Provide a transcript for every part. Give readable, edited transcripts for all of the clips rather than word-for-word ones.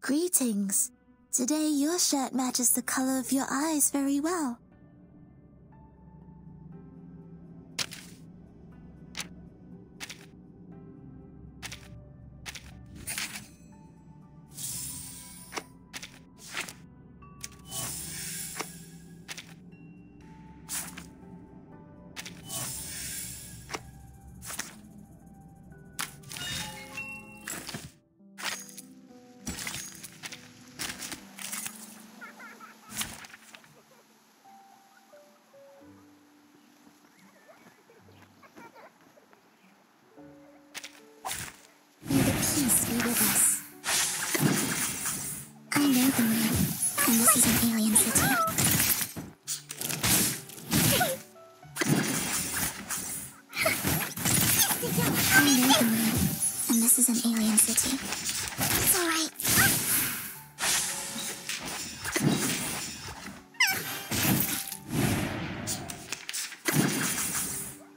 Greetings. Today your shirt matches the color of your eyes very well. Peace be with us. I know the moon, and this is an alien city. I know the moon, and this is an alien city. It's alright.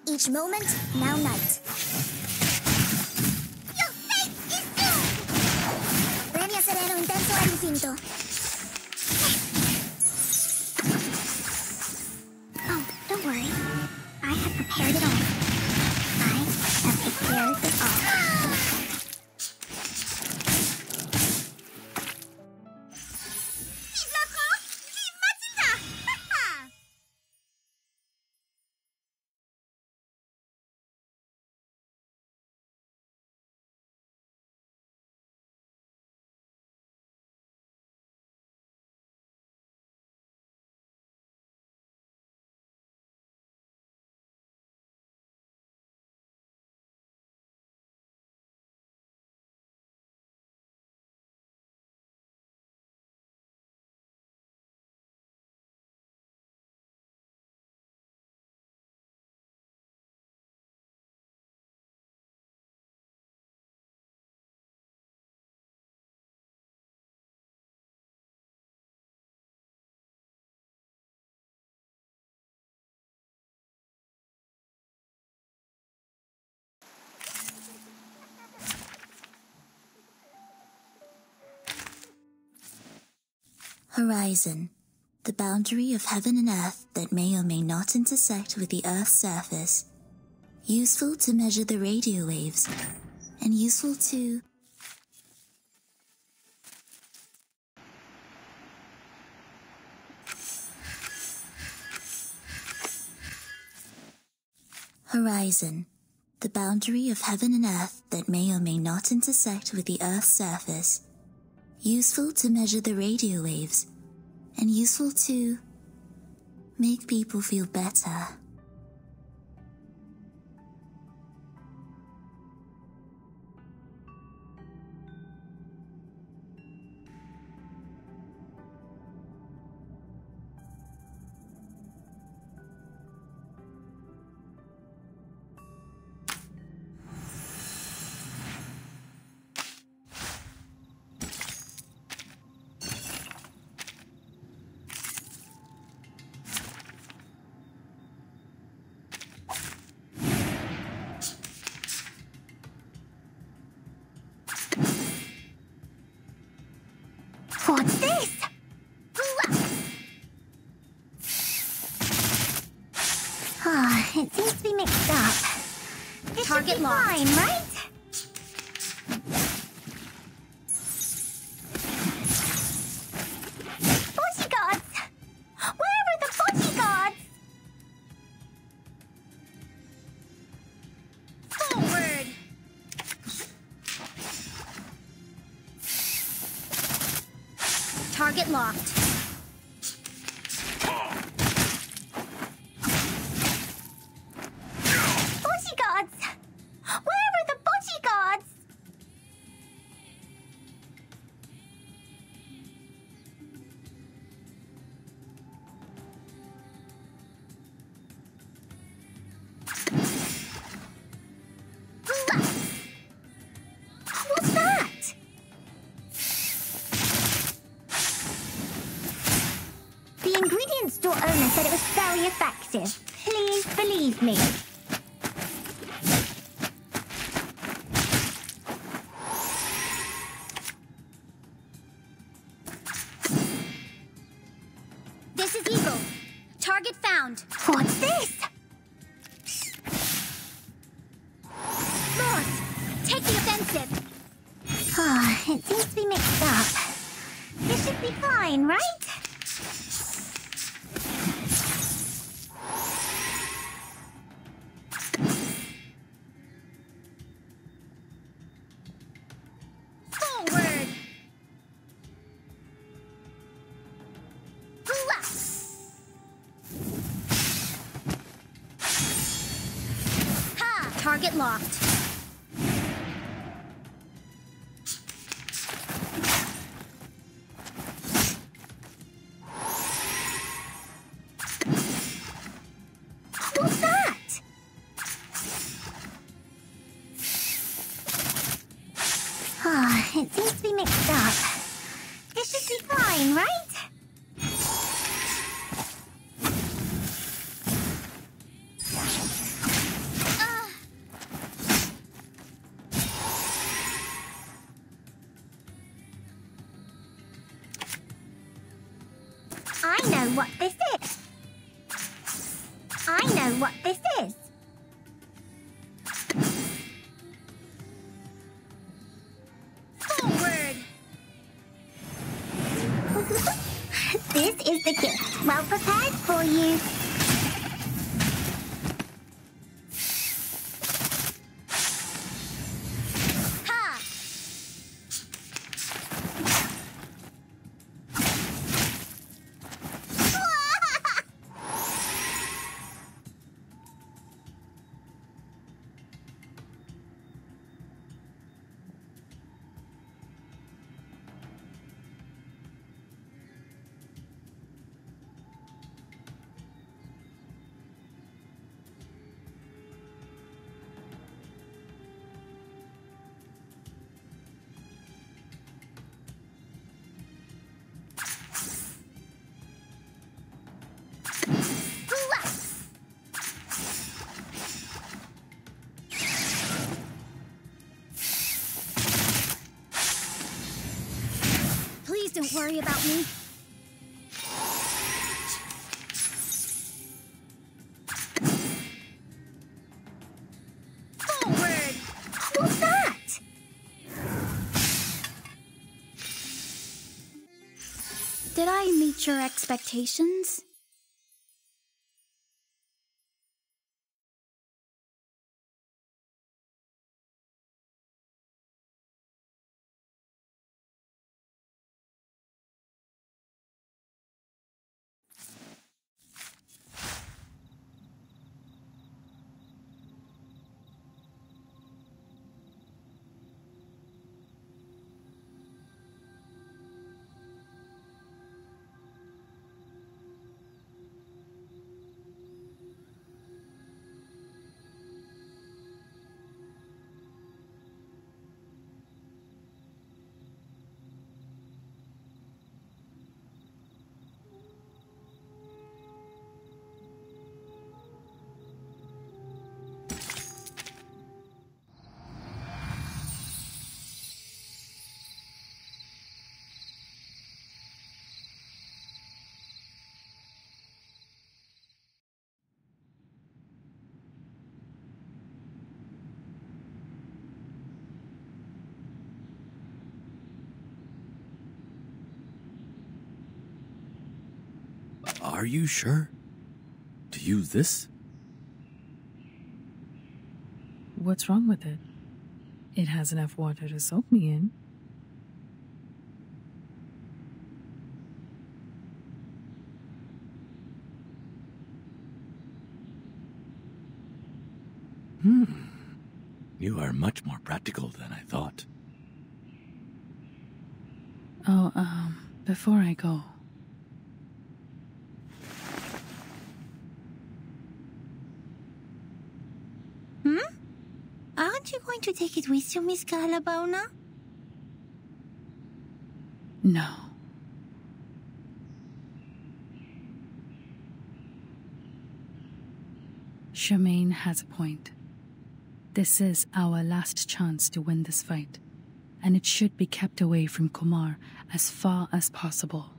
Each moment, now night. Intenso al infinito. Oh, don't worry. I have prepared it all. I have prepared it all. Horizon, the boundary of heaven and earth that may or may not intersect with the Earth's surface. Useful to measure the radio waves, and useful to... Horizon, the boundary of heaven and earth that may or may not intersect with the Earth's surface. Useful to measure the radio waves, and useful to make people feel better. What's this? It seems to be mixed up. It Target should be fine, right? Bodyguards! Where are the bodyguards? Forward! Target locked. Bodyguards! Where are the bodyguards? What's that? The ingredient store owner said it was very effective. Please believe me. ground! What's this? Lost! Take the offensive! It seems to be mixed up. This should be fine, right? Forward! Ha! Target locked. What's that? It seems to be mixed up. This should be fine, right? I know what this is. I know what this is. Forward! This is the gift, well prepared for you. Ha! Please don't worry about me. Forward! What's that? Did I meet your expectations? Are you sure? To use this? What's wrong with it? It has enough water to soak me in. You are much more practical than I thought. Oh, before I go, Aren't you going to take it with you, Miss Calabona? no. Charmaine has a point. This is our last chance to win this fight, and it should be kept away from Kumar as far as possible.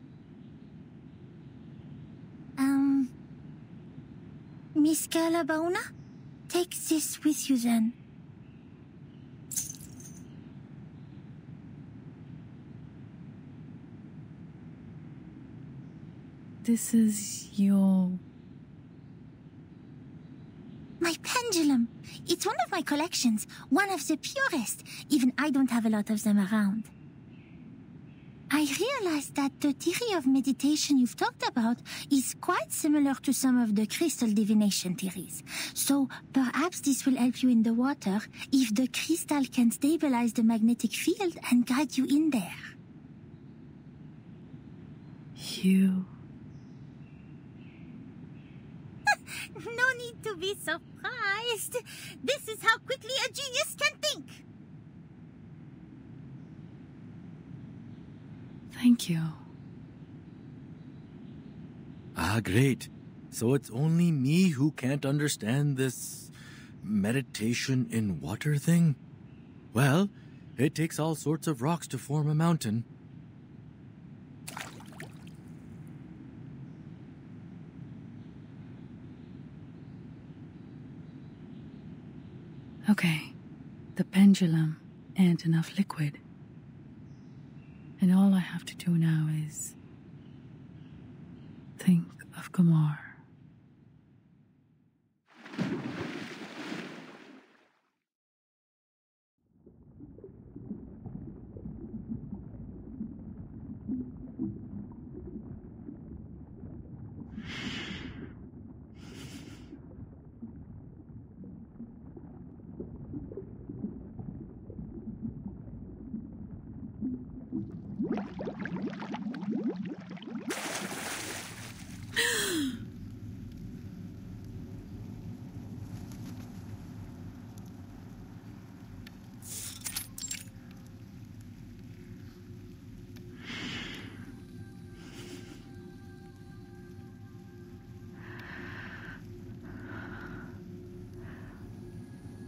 Miss Calabauna? Take this with you then. This is your... My pendulum. It's one of my collections, one of the purest. Even I don't have a lot of them around. I realized that the theory of meditation you've talked about is quite similar to some of the crystal divination theories. So perhaps this will help you in the water if the crystal can stabilize the magnetic field and guide you in there. You... No need to be surprised. This is how quickly a genius can think. Thank you. Ah, great. So it's only me who can't understand this meditation in water thing? Well, it takes all sorts of rocks to form a mountain. Okay, the pendulum and enough liquid. And all I have to do now is think of Gamar.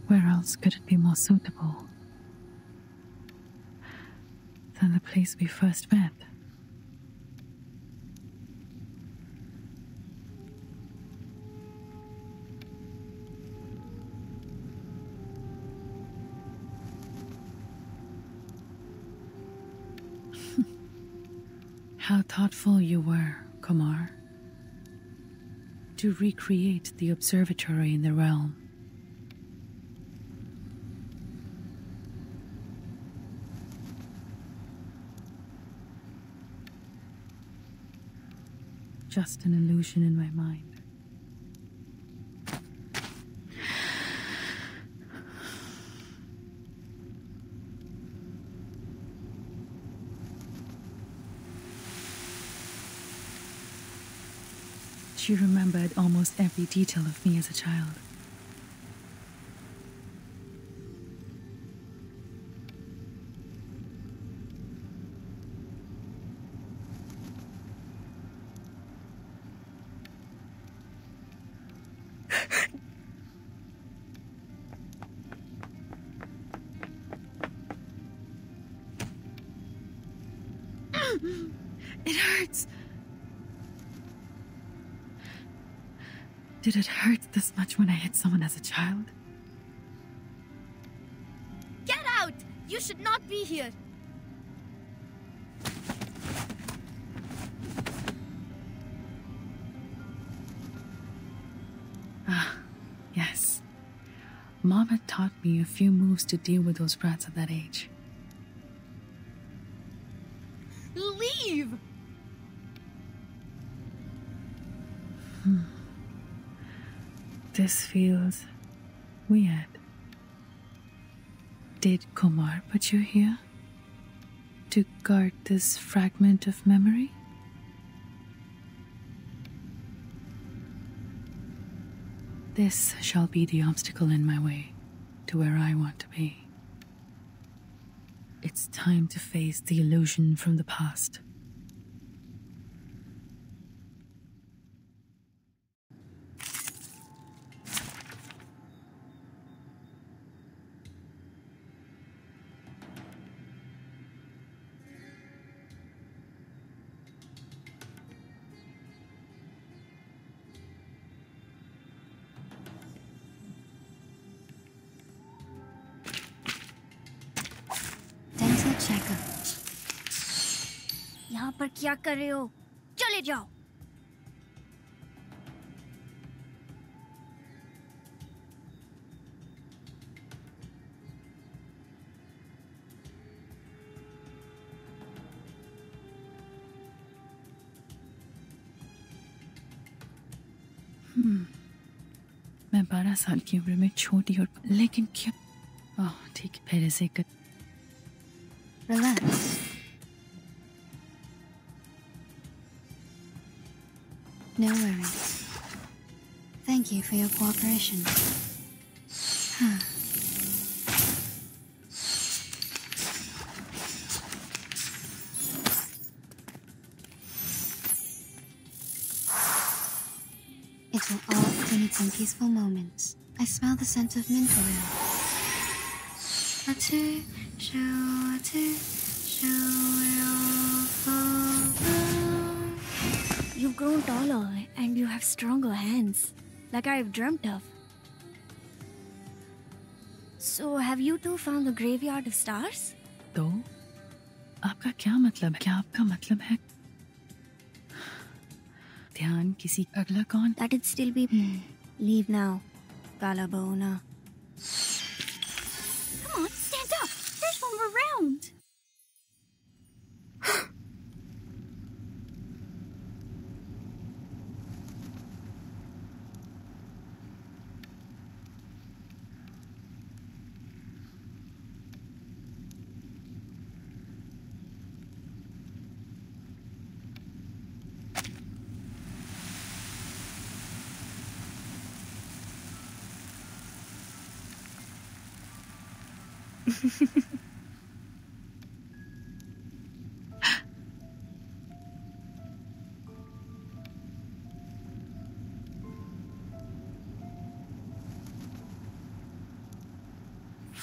Where else could it be more suitable than the place we first met? How thoughtful you were, Kumar, to recreate the observatory in the realm. Just an illusion in my mind. She remembered almost every detail of me as a child. It hurts. Did it hurt this much when I hit someone as a child? Get out! You should not be here. Ah, yes. Mom had taught me a few moves to deal with those brats at that age. Leave! This feels weird. Did Kumar put you here? To guard this fragment of memory? This shall be the obstacle in my way to where I want to be. It's time to face the illusion from the past. checker. यहाँ पर क्या कर रहे हो? चले जाओ. मैं 12 साल की उम्र में छोटी और लेकिन क्यों? ओह ठीक है, फिर ऐसे कर. Relax. No worries. Thank you for your cooperation. It will all clean some peaceful moments. I smell the scent of mint oil. You've grown taller and you have stronger hands, like I've dreamt of. So, have you two found the graveyard of stars? तो आपका क्या मतलब है? क्या आपका मतलब है ध्यान किसी अगला कौन? That'd still be. Leave now, Kalabona. Come on, stand up. There's one more round.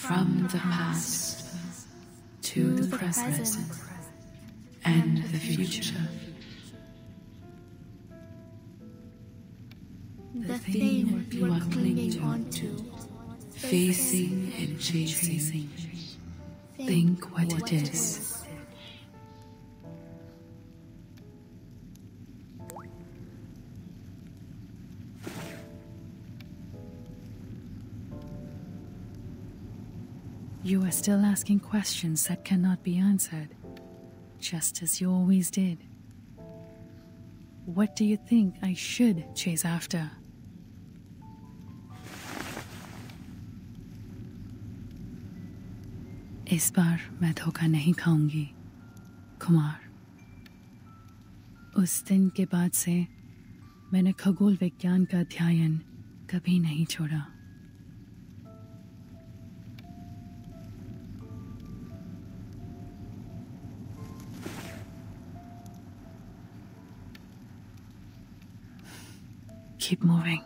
From the past to the present and the future. The thing you are clinging on to, Facing and chasing. Think what it is. You are still asking questions that cannot be answered, just as you always did. What do you think I should chase after? इस बार मैं धोखा नहीं खाऊंगी, कुमार. उस दिन के बाद से मैंने खगोल विज्ञान का अध्ययन कभी नहीं छोड़ा. Keep moving.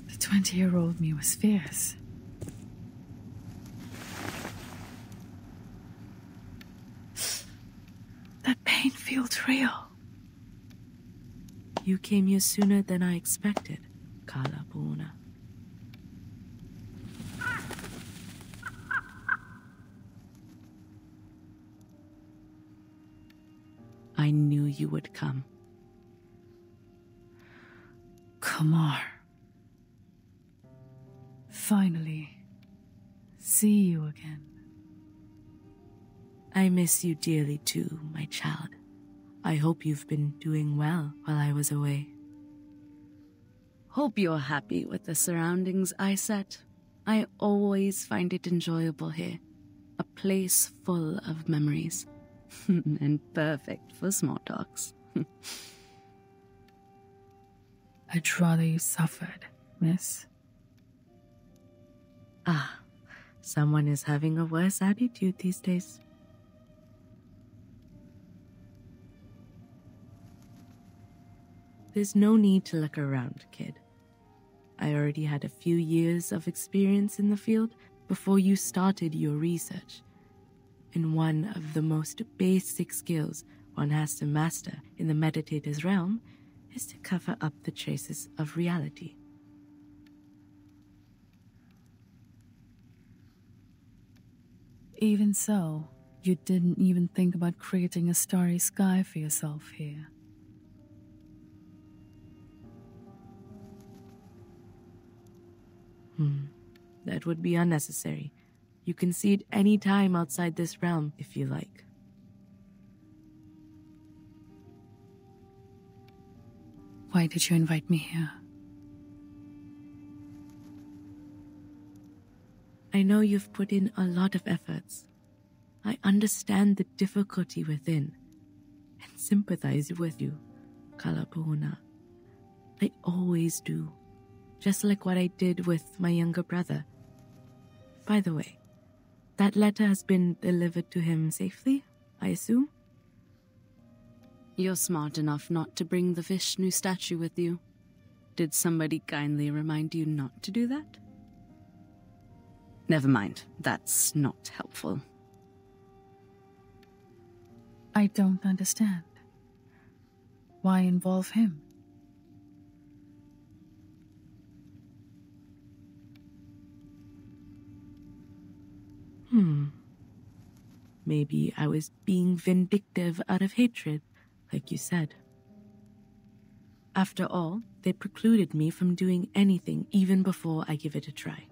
The 20-year-old me was fierce. pain feels real. You came here sooner than I expected, Kalapuna. I knew you would come. Kamar. Finally, see you again. I miss you dearly too, my child. I hope you've been doing well while I was away. Hope you're happy with the surroundings I set. I always find it enjoyable here. A place full of memories. And perfect for small talks. I'd rather you suffered, miss. Ah, someone is having a worse attitude these days. There's no need to look around, kid. I already had a few years of experience in the field before you started your research. And one of the most basic skills one has to master in the meditator's realm is to cover up the traces of reality. Even so, you didn't even think about creating a starry sky for yourself here. That would be unnecessary. You can see it any time outside this realm if you like. Why did you invite me here? I know you've put in a lot of efforts. I understand the difficulty within and sympathize with you, Kalapuna. I always do, just like what I did with my younger brother. By the way, that letter has been delivered to him safely, I assume? You're smart enough not to bring the Vishnu statue with you. Did somebody kindly remind you not to do that? Never mind, that's not helpful. I don't understand. Why involve him? Maybe I was being vindictive out of hatred, like you said. After all, they precluded me from doing anything even before I give it a try.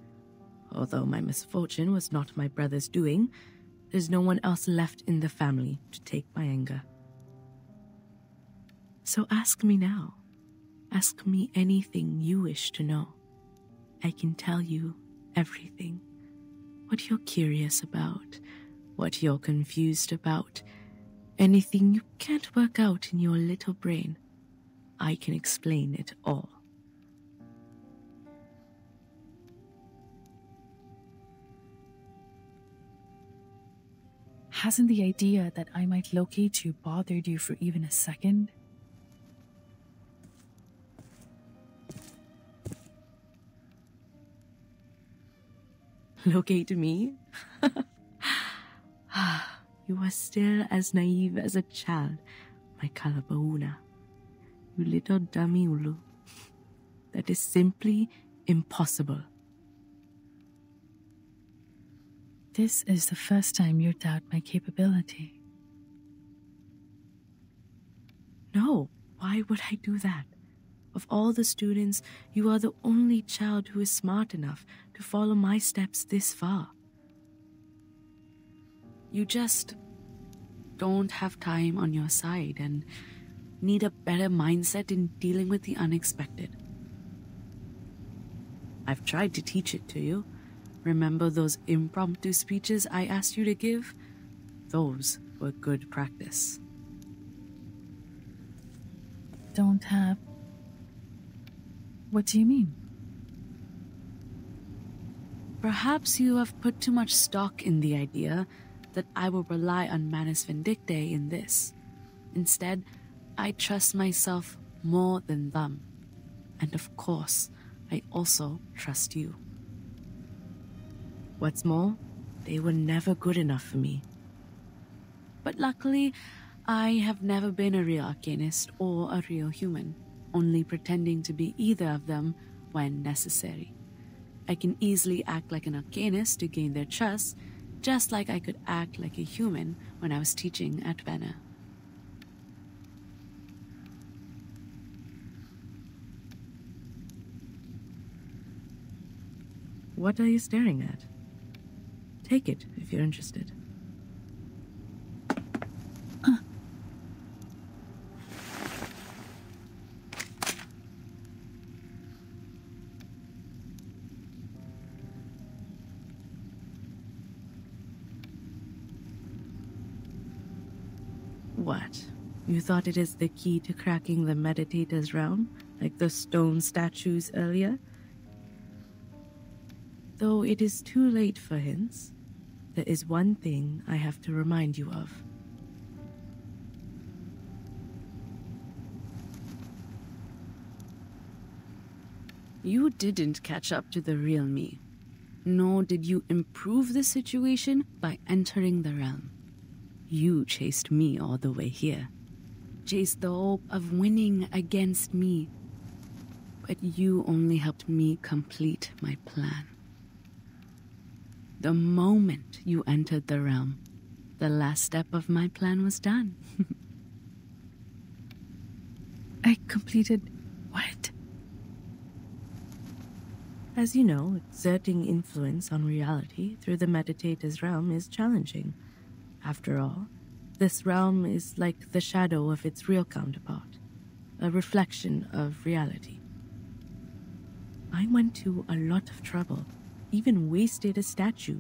Although my misfortune was not my brother's doing, there's no one else left in the family to take my anger. So ask me now. Ask me anything you wish to know. I can tell you everything. What you're curious about, what you're confused about, anything you can't work out in your little brain, I can explain it all. Hasn't the idea that I might locate you bothered you for even a second? Locate me? You are still as naive as a child, my Kalapauna. You little dummy Ulu. That is simply impossible. This is the first time you doubt my capability. No, why would I do that? Of all the students, you are the only child who is smart enough to follow my steps this far. You just don't have time on your side and need a better mindset in dealing with the unexpected. I've tried to teach it to you. Remember those impromptu speeches I asked you to give? Those were good practice. Don't have... What do you mean? Perhaps you have put too much stock in the idea that I will rely on Manus Vindictae in this. Instead, I trust myself more than them. And of course, I also trust you. What's more, they were never good enough for me. But luckily, I have never been a real arcanist or a real human, only pretending to be either of them when necessary. I can easily act like an arcanist to gain their trust, just like I could act like a human when I was teaching at Venner. What are you staring at? Take it if you're interested. What? You thought it is the key to cracking the meditator's realm, like the stone statues earlier? Though it is too late for hints, there is one thing I have to remind you of. You didn't catch up to the real me, nor did you improve the situation by entering the realm. You chased me all the way here, chased the hope of winning against me, but you only helped me complete my plan. The moment you entered the realm, the last step of my plan was done. I completed what? As you know, exerting influence on reality through the meditator's realm is challenging. After all, this realm is like the shadow of its real counterpart, a reflection of reality. I went to a lot of trouble, even wasted a statue,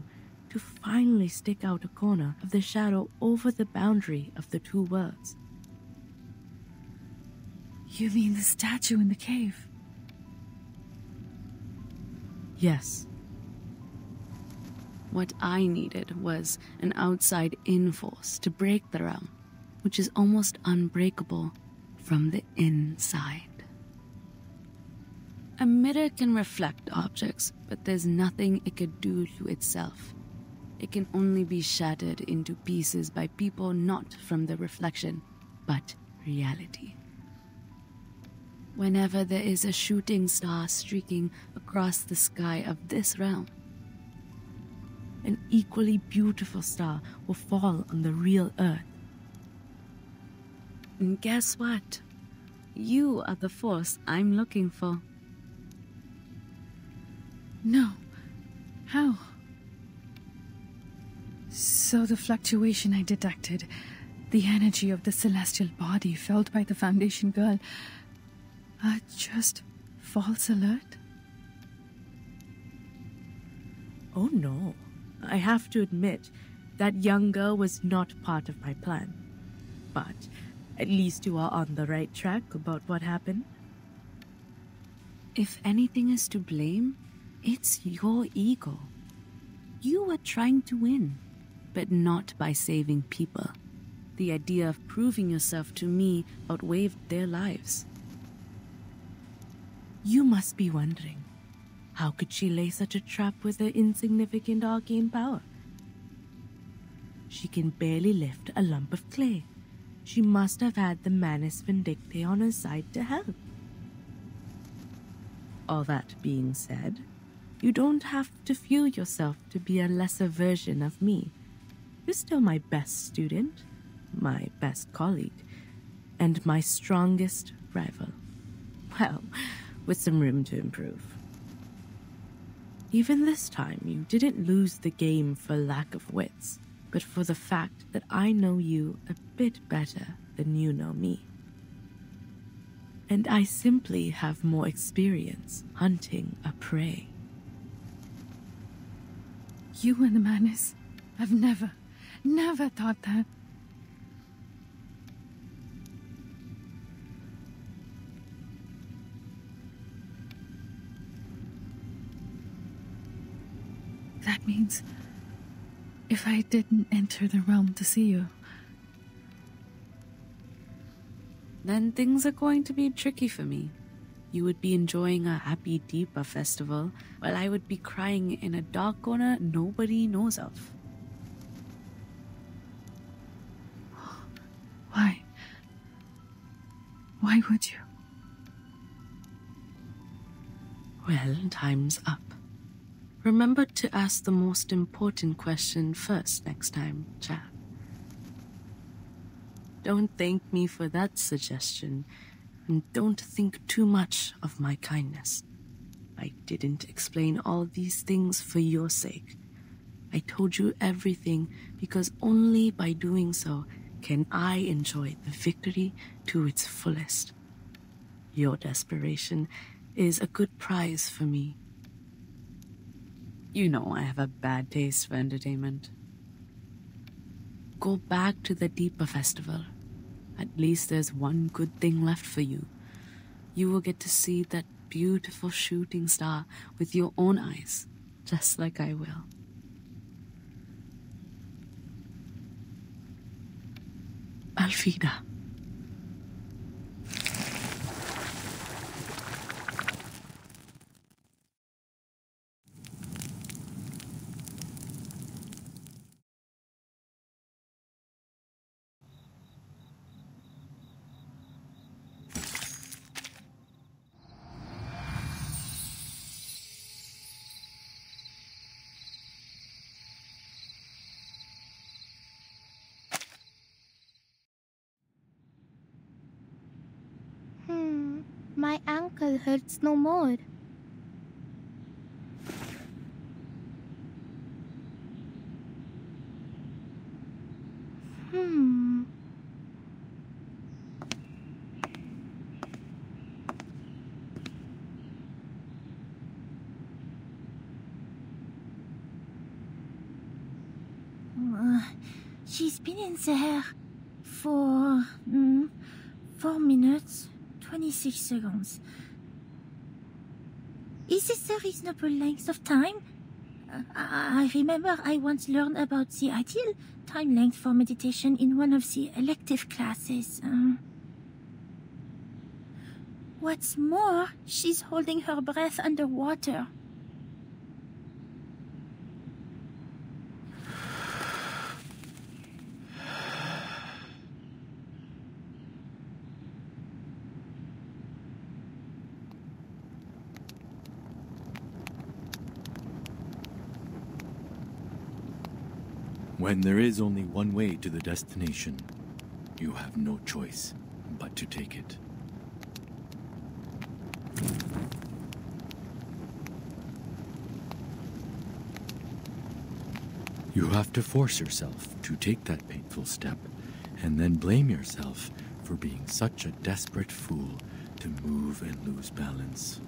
to finally stick out a corner of the shadow over the boundary of the two worlds. You mean the statue in the cave? Yes. What I needed was an outside-in force to break the realm, which is almost unbreakable from the inside. A mirror can reflect objects, but there's nothing it could do to itself. It can only be shattered into pieces by people not from the reflection, but reality. Whenever there is a shooting star streaking across the sky of this realm, an equally beautiful star will fall on the real Earth. And guess what? You are the force I'm looking for. No. How? So the fluctuation I detected, the energy of the celestial body felt by the Foundation girl, are just false alert? Oh no. I have to admit, that young girl was not part of my plan. But at least you are on the right track about what happened. If anything is to blame, it's your ego. You were trying to win, but not by saving people. The idea of proving yourself to me outweighed their lives. You must be wondering, how could she lay such a trap with her insignificant arcane power? She can barely lift a lump of clay. She must have had the Manus Vindictae on her side to help. All that being said, you don't have to feel yourself to be a lesser version of me. You're still my best student, my best colleague, and my strongest rival. Well, with some room to improve. Even this time, you didn't lose the game for lack of wits, but for the fact that I know you a bit better than you know me. And I simply have more experience hunting a prey. You and the Manus, I've never thought that. That means if I didn't enter the realm to see you, then things are going to be tricky for me. You would be enjoying a happy Deepa festival, while I would be crying in a dark corner nobody knows of. What? Why would you? Well, time's up. Remember to ask the most important question first next time, Chad. Don't thank me for that suggestion, and don't think too much of my kindness. I didn't explain all these things for your sake. I told you everything because only by doing so can I enjoy the victory to its fullest. Your desperation is a good prize for me. You know I have a bad taste for entertainment. Go back to the Deepa Festival. At least there's one good thing left for you. You will get to see that beautiful shooting star with your own eyes, just like I will. Alfida. My ankle hurts no more. She's been in there for 4 minutes, 26 seconds. Is this a reasonable length of time? I remember I once learned about the ideal time length for meditation in one of the elective classes. What's more, she's holding her breath underwater. When there is only one way to the destination, you have no choice but to take it. You have to force yourself to take that painful step, and then blame yourself for being such a desperate fool to move and lose balance.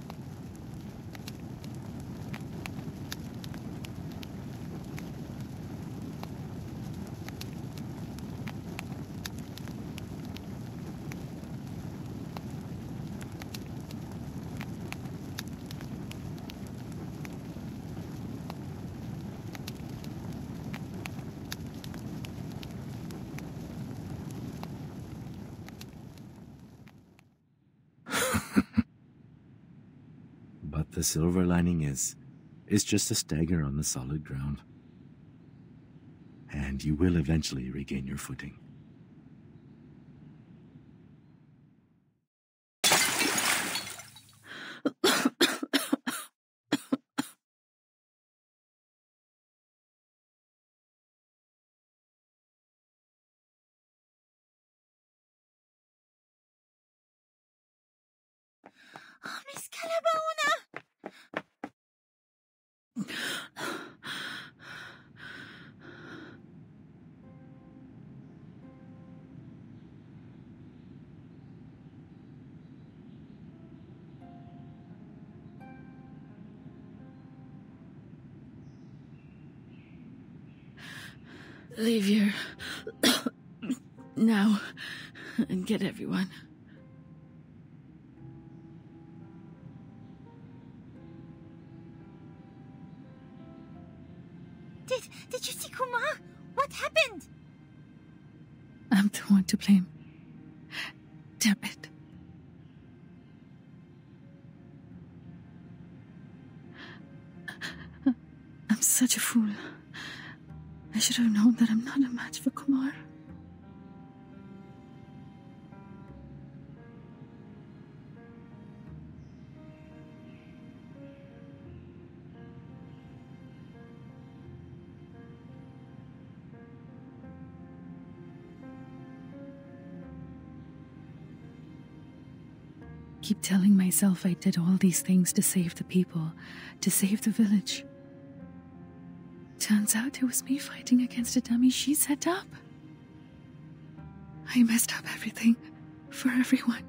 But the silver lining is, it's just a stagger on the solid ground. And you will eventually regain your footing. Oh, Miss Calabona! Leave here. Now. And get everyone. Did you see Kumar? What happened? I'm the one to blame. Damn it. I'm such a fool. I should have known that I'm not a match for Kumar. keep telling myself I did all these things to save the people, to save the village. Turns out it was me fighting against a dummy she set up. I messed up everything for everyone.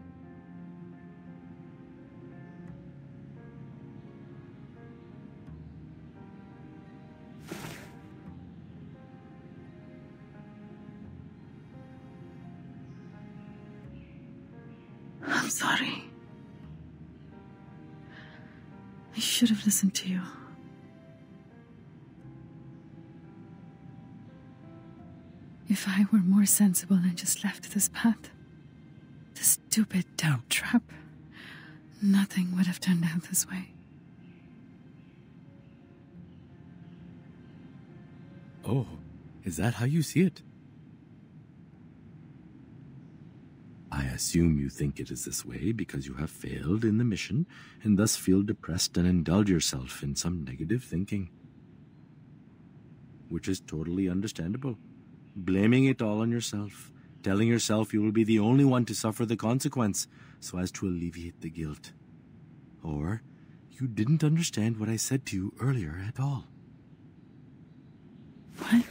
I'm sorry. I should have listened to you. If I were more sensible and just left this path, this stupid doubt trap, nothing would have turned out this way. Oh, is that how you see it? I assume you think it is this way because you have failed in the mission and thus feel depressed and indulge yourself in some negative thinking. Which is totally understandable. Blaming it all on yourself, telling yourself you will be the only one to suffer the consequence so as to alleviate the guilt. Or you didn't understand what I said to you earlier at all. What?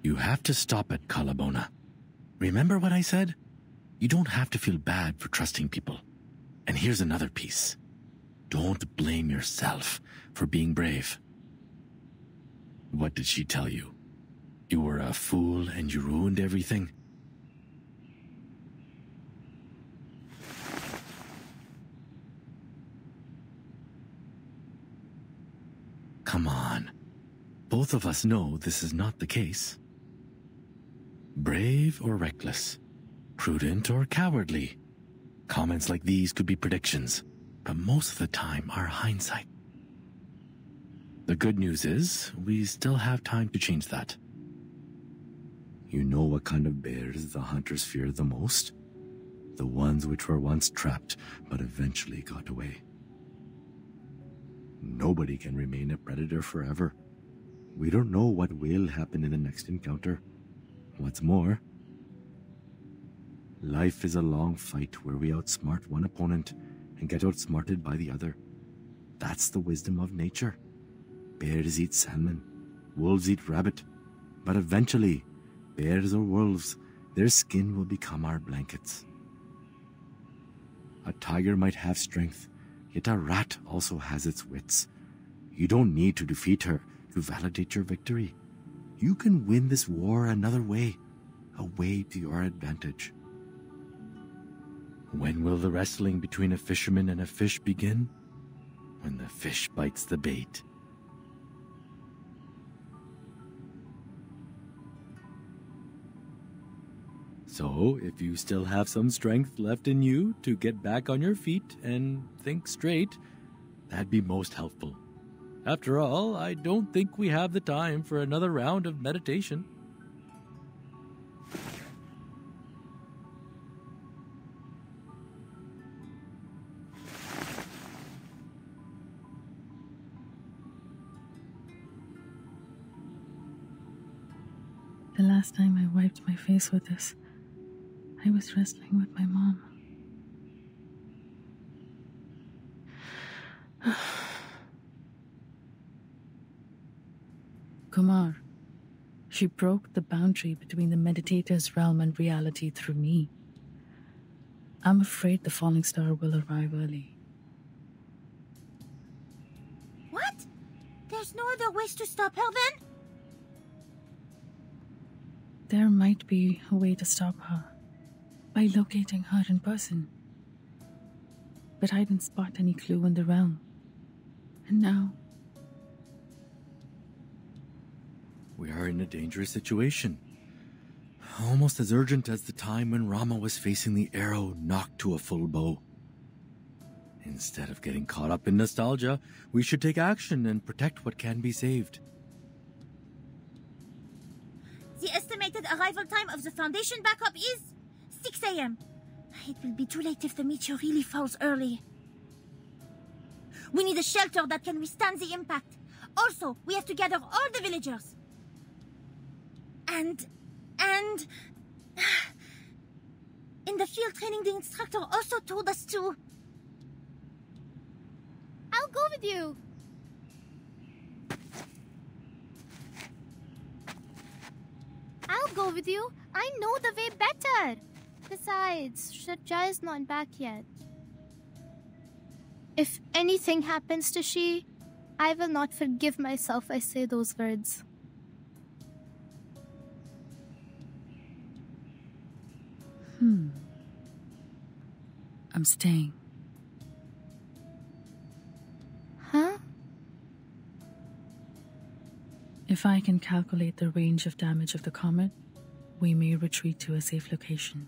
You have to stop at Kalabona. Remember what I said? You don't have to feel bad for trusting people. And here's another piece. Don't blame yourself for being brave. What did she tell you? You were a fool and you ruined everything? Come on. Both of us know this is not the case. Brave or reckless? Prudent or cowardly? Comments like these could be predictions, but most of the time are hindsight. The good news is, we still have time to change that. You know what kind of bears the hunters fear the most? The ones which were once trapped, but eventually got away. Nobody can remain a predator forever. We don't know what will happen in the next encounter. What's more, life is a long fight where we outsmart one opponent and get outsmarted by the other. That's the wisdom of nature. Bears eat salmon, wolves eat rabbit, but eventually, bears or wolves, their skin will become our blankets. A tiger might have strength, yet a rat also has its wits. You don't need to defeat her to validate your victory. You can win this war another way, a way to your advantage. When will the wrestling between a fisherman and a fish begin? When the fish bites the bait. So, if you still have some strength left in you to get back on your feet and think straight, that'd be most helpful. After all, I don't think we have the time for another round of meditation. The last time I wiped my face with this, I was wrestling with my mom. Kumar, she broke the boundary between the meditator's realm and reality through me. I'm afraid the falling star will arrive early. What? There's no other ways to stop her then? There might be a way to stop her, by locating her in person. But I didn't spot any clue in the realm. And now, we are in a dangerous situation. Almost as urgent as the time when Rama was facing the arrow knocked to a full bow. Instead of getting caught up in nostalgia, we should take action and protect what can be saved. The estimated arrival time of the Foundation backup is 6 a.m. It will be too late if the meteor really falls early. We need a shelter that can withstand the impact. Also, we have to gather all the villagers. And... In the field training, the instructor also told us to... I'll go with you. I'll go with you. I know the way better. Besides, Sharjah is not back yet. If anything happens to she, I will not forgive myself I say those words. I'm staying. Huh? If I can calculate the range of damage of the comet, we may retreat to a safe location.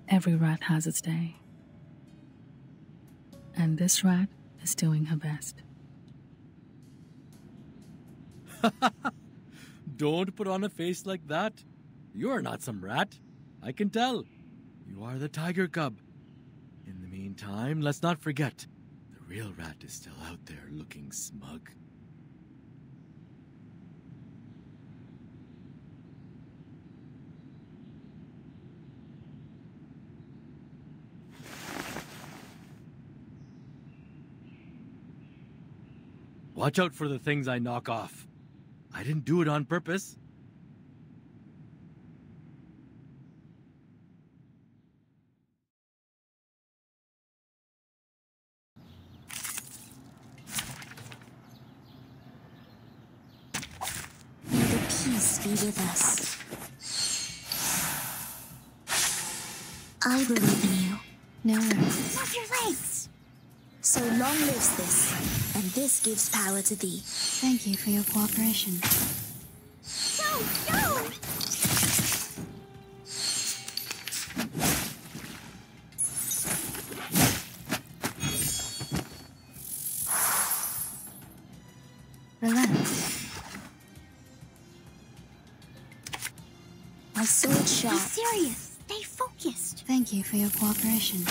Every rat has its day. And this rat is doing her best. Don't put on a face like that. You're not some rat. I can tell. You are the tiger cub. In the meantime, let's not forget, the real rat is still out there looking smug. Watch out for the things I knock off. I didn't do it on purpose. May the peace be with us. I believe in you. No worries. Move your legs! So long lives this, and this gives power to thee. Thank you for your cooperation. Go! Go! Relax. My sword Be sharp. serious. Stay focused. Thank you for your cooperation.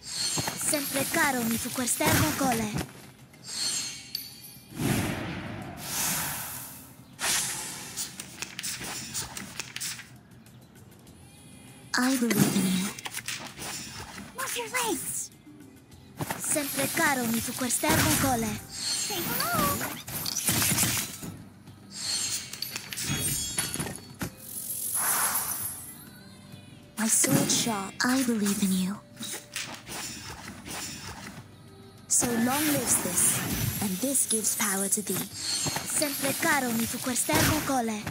Sempre caro mi tu quest'ermo cole. I believe in you. Move your legs. Sempre caro mi tu quest'ermo cole. Say hello. My sword sharp. I believe in you. So long lives this, and this gives power to thee. Sempre caro mi tu quest'ermo cole.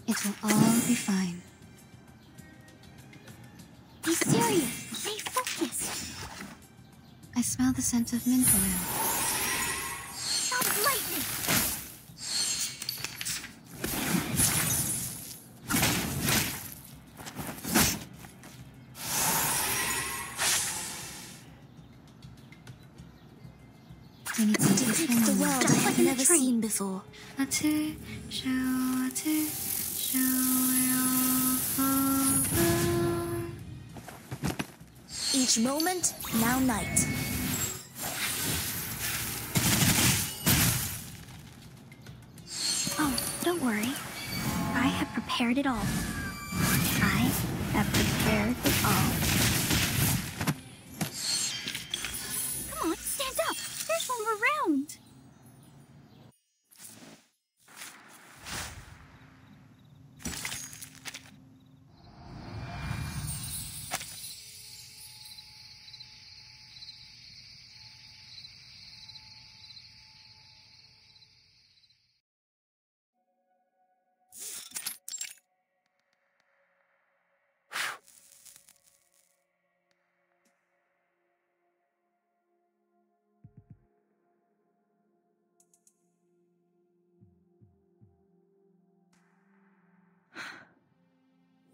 It will all be fine. Be serious. Stay focused. I smell the scent of mint oil. Stop lightning. We need some Depict peaceful the world moments. I have never seen before. Each moment, now night. Oh, don't worry. I have prepared it all. I have prepared it all. Come on, stand up. There's one more round.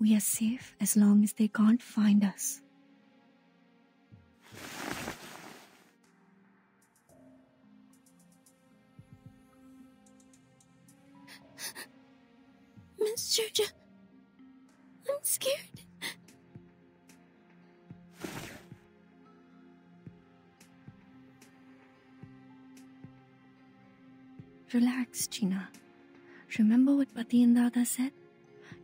We are safe as long as they can't find us. Shurja, I'm scared. Relax, Gina. Remember what Pati and Dada said?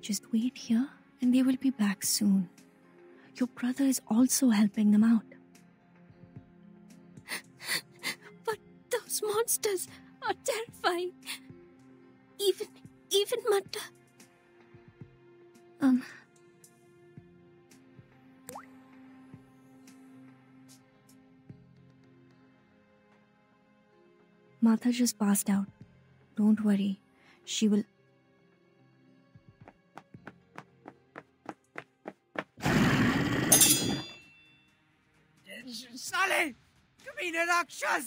Just wait here and they will be back soon. Your brother is also helping them out. But those monsters are terrifying. Even Matta. Martha just passed out. Don't worry. She will... साले! कमीने राक्षस!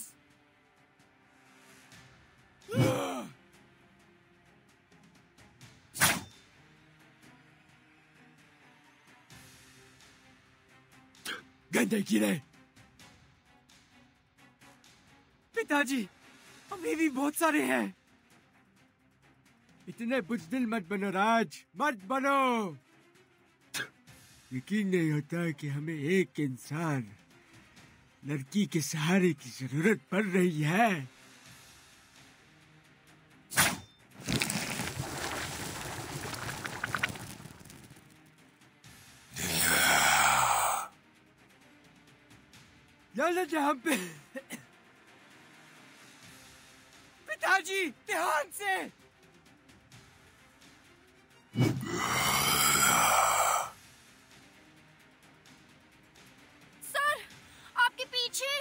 गंदे कीड़े! पिताजी, अभी भी बहुत सारे हैं। इतने बुज़दिल मत बनो राज, मत बनो। यकीन नहीं होता कि हमें एक इंसान लड़की के सहारे की जरूरत पड़ रही है। याद हम पे पिताजी ध्यान से सर, आपके पीछे।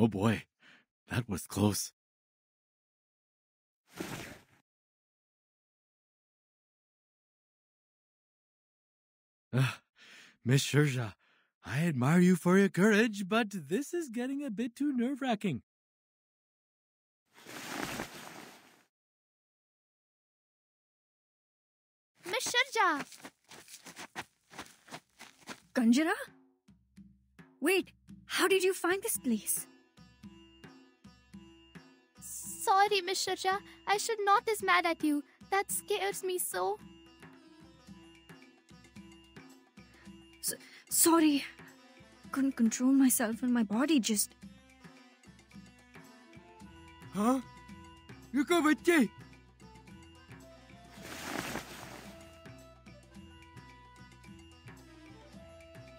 Oh boy, that was close. Miss Shurja, I admire you for your courage, but this is getting a bit too nerve-wracking. Miss Shurja! Ganjara? Wait, how did you find this place? Sorry, Miss Shurja. I should not is mad at you. That scares me so. Sorry. Couldn't control myself and my body just... हाँ? रुको बच्चे!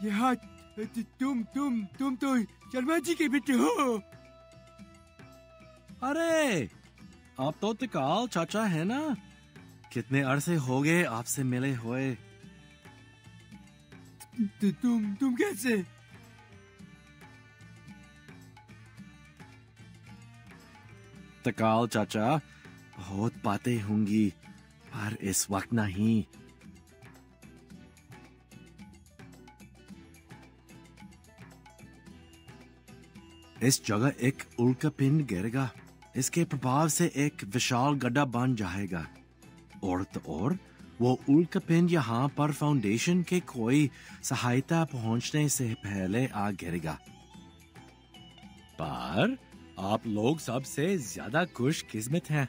ये हाथ तुम तो शर्मा जी के बेटे हो। अरे, आप तो तिकाल चाचा है ना? कितने अरसे हो गए आपसे मिले हुए। तुम कैसे? तिकाल चाचा, बहुत बातें होंगी, पर इस वक्त नहीं। इस जगह एक उल्कापिंड गिरेगा। इसके प्रभाव से एक विशाल गड्ढा बन जाएगा। और तो और वो उल्कापिंड यहाँ पर फाउंडेशन के कोई सहायता पहुंचने से पहले आ गिरेगा। पर आप लोग सबसे ज्यादा खुशकिस्मत हैं,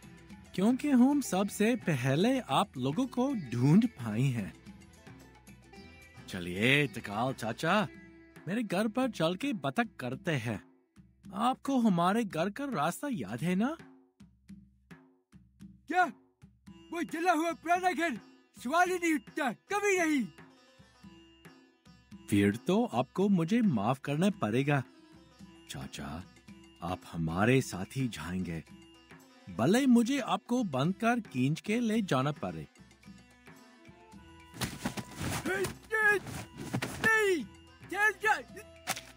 क्योंकि हम सबसे पहले आप लोगों को ढूंढ पाए हैं। चलिए तिकाल चाचा, मेरे घर पर चल के बतख करते हैं। आपको हमारे घर का रास्ता याद है ना? क्या? वो जला हुआ पुराना घर सवाल ही नहीं उठता, कभी नहीं। फिर तो आपको मुझे माफ करना पड़ेगा। चाचा, आप हमारे साथ ही जाएंगे। भले मुझे आपको बंद कर खींच के ले जाना पड़े। नहीं,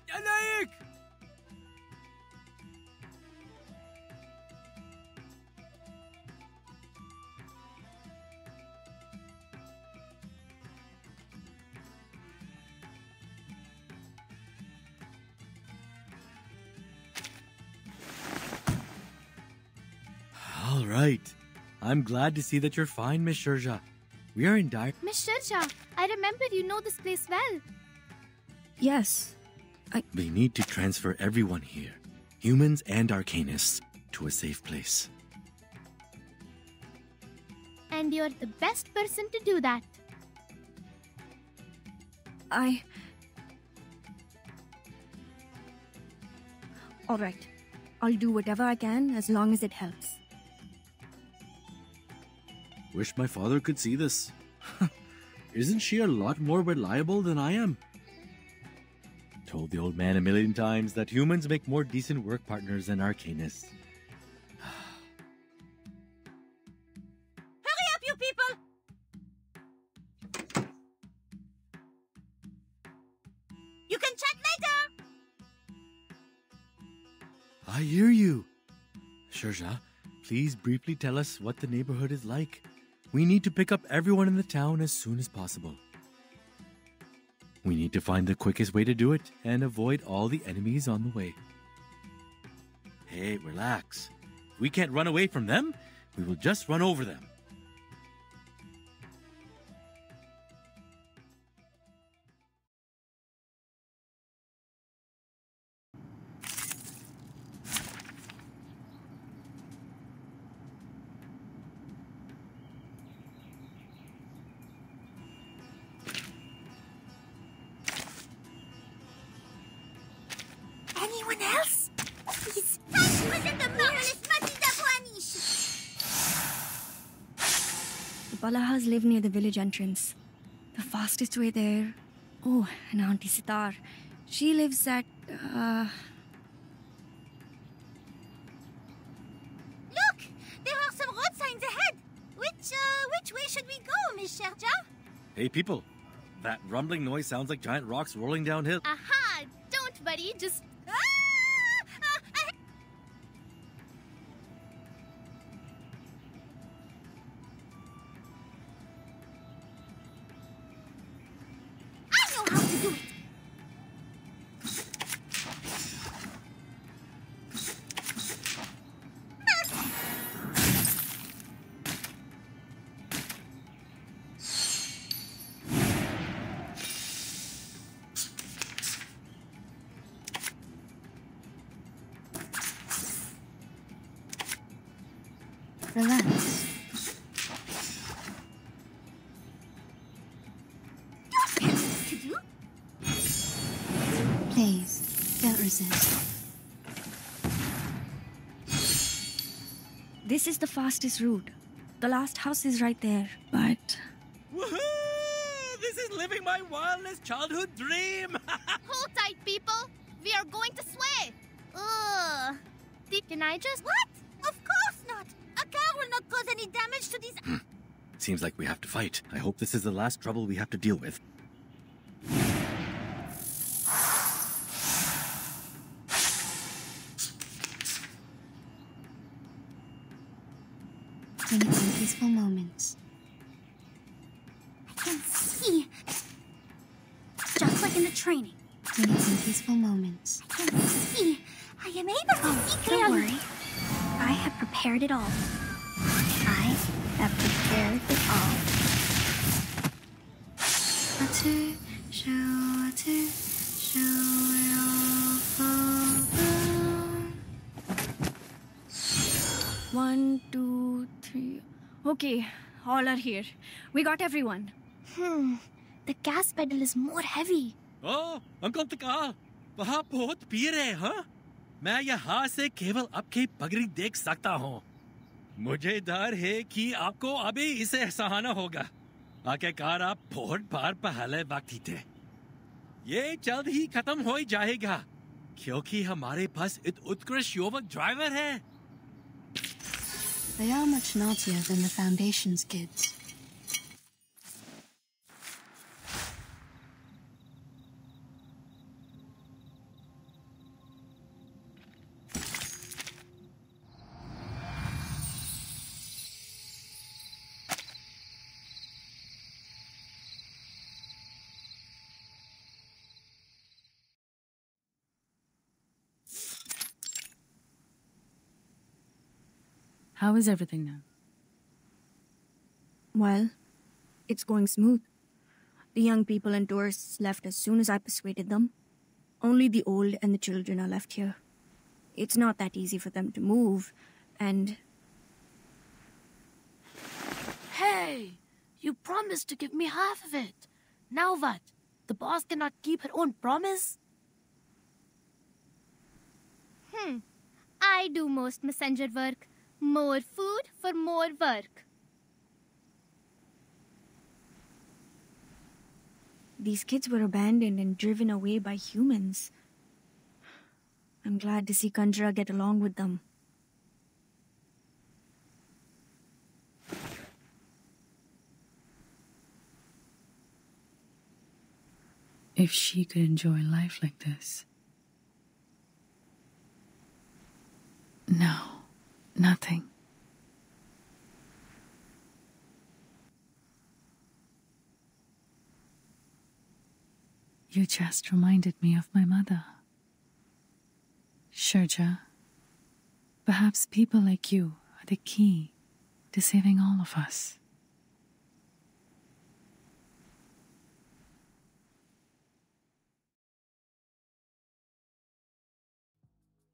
नालायक! All right. I'm glad to see that you're fine, Miss Shurja. We are in dire... Miss Shurja, I remember you know this place well. Yes. We need to transfer everyone here, humans and Arcanists, to a safe place. And you're the best person to do that. Alright. I'll do whatever I can as long as it helps. Wish my father could see this. Isn't she a lot more reliable than I am? Told the old man a million times that humans make more decent work partners than Arcanists. Hurry up, you people! You can chat later! I hear you. Shurja, please briefly tell us what the neighborhood is like. We need to pick up everyone in the town as soon as possible. We need to find the quickest way to do it and avoid all the enemies on the way. Hey, relax. If we can't run away from them, we will just run over them. Anyone else? Please. Present the marvelous Matilda Buanish. The Balahas live near the village entrance. The fastest way there... Oh, and Auntie Sitar. She lives at... Look! There are some road signs ahead. Which way should we go, Miss Shurja? Hey, people. That rumbling noise sounds like giant rocks rolling downhill. Aha! Don't worry, just... I know how to do it! Relax. To do? Please, don't resist. This is the fastest route. The last house is right there. But... Woohoo! This is living my wildest childhood dream! Hold tight, people. We are going to sway. Ugh. Can I just... What? Of course not! A car will not cause any damage to these... Seems like we have to fight. I hope this is the last trouble we have to deal with. We need some peaceful moments. I can see. Just like in the training. We need some peaceful moments. I can see. I am able to see clearly. Don't worry. I have prepared it all. I have prepared it all. One, two, three... Okay, all are here. We got everyone. The gas pedal is more heavy. Oh, Uncle Taka, वहाँ बहुत भीड़ है, हाँ? मैं यहाँ से केवल आपकी पगड़ी देख सकता हूँ। मुझे डर है कि आपको अभी इसे सहाना होगा। आखिरकार आप बहुत बार पहले वक्त थे। ये जल्द ही खत्म हो जाएगा, क्योंकि हमारे पास एक उत्कृष्ट युवक ड्राइवर है। They are much naughtier than the Foundation's kids. How is everything now? Well, it's going smooth. The young people and tourists left as soon as I persuaded them. Only the old and the children are left here. It's not that easy for them to move, and... Hey! You promised to give me half of it. Now what? The boss cannot keep her own promise? I do most messenger work. More food for more work. These kids were abandoned and driven away by humans. I'm glad to see Kanjra get along with them. If she could enjoy life like this. No, nothing. You just reminded me of my mother. Sherja, perhaps people like you are the key to saving all of us.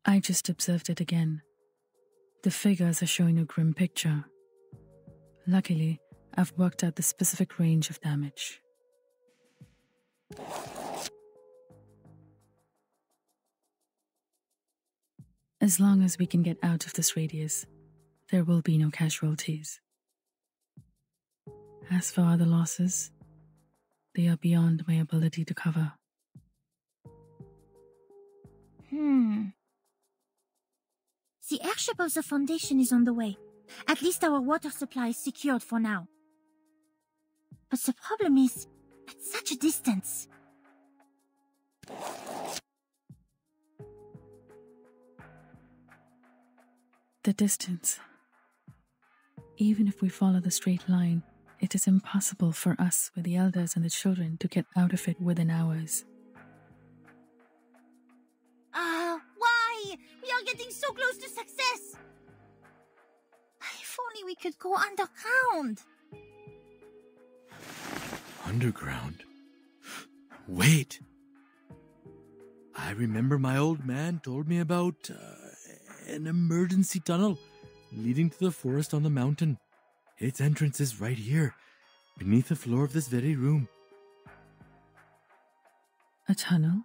I just observed it again. The figures are showing a grim picture. Luckily, I've worked out the specific range of damage. As long as we can get out of this radius, there will be no casualties. As for other losses, they are beyond my ability to cover. The airship of the Foundation is on the way. At least our water supply is secured for now. But the problem is, at such a distance. The distance. Even if we follow the straight line, it is impossible for us with the elders and the children to get out of it within hours. Why? We are getting so close to success. If only we could go underground. Underground? Wait! I remember my old man told me about an emergency tunnel leading to the forest on the mountain. Its entrance is right here, beneath the floor of this very room. A tunnel?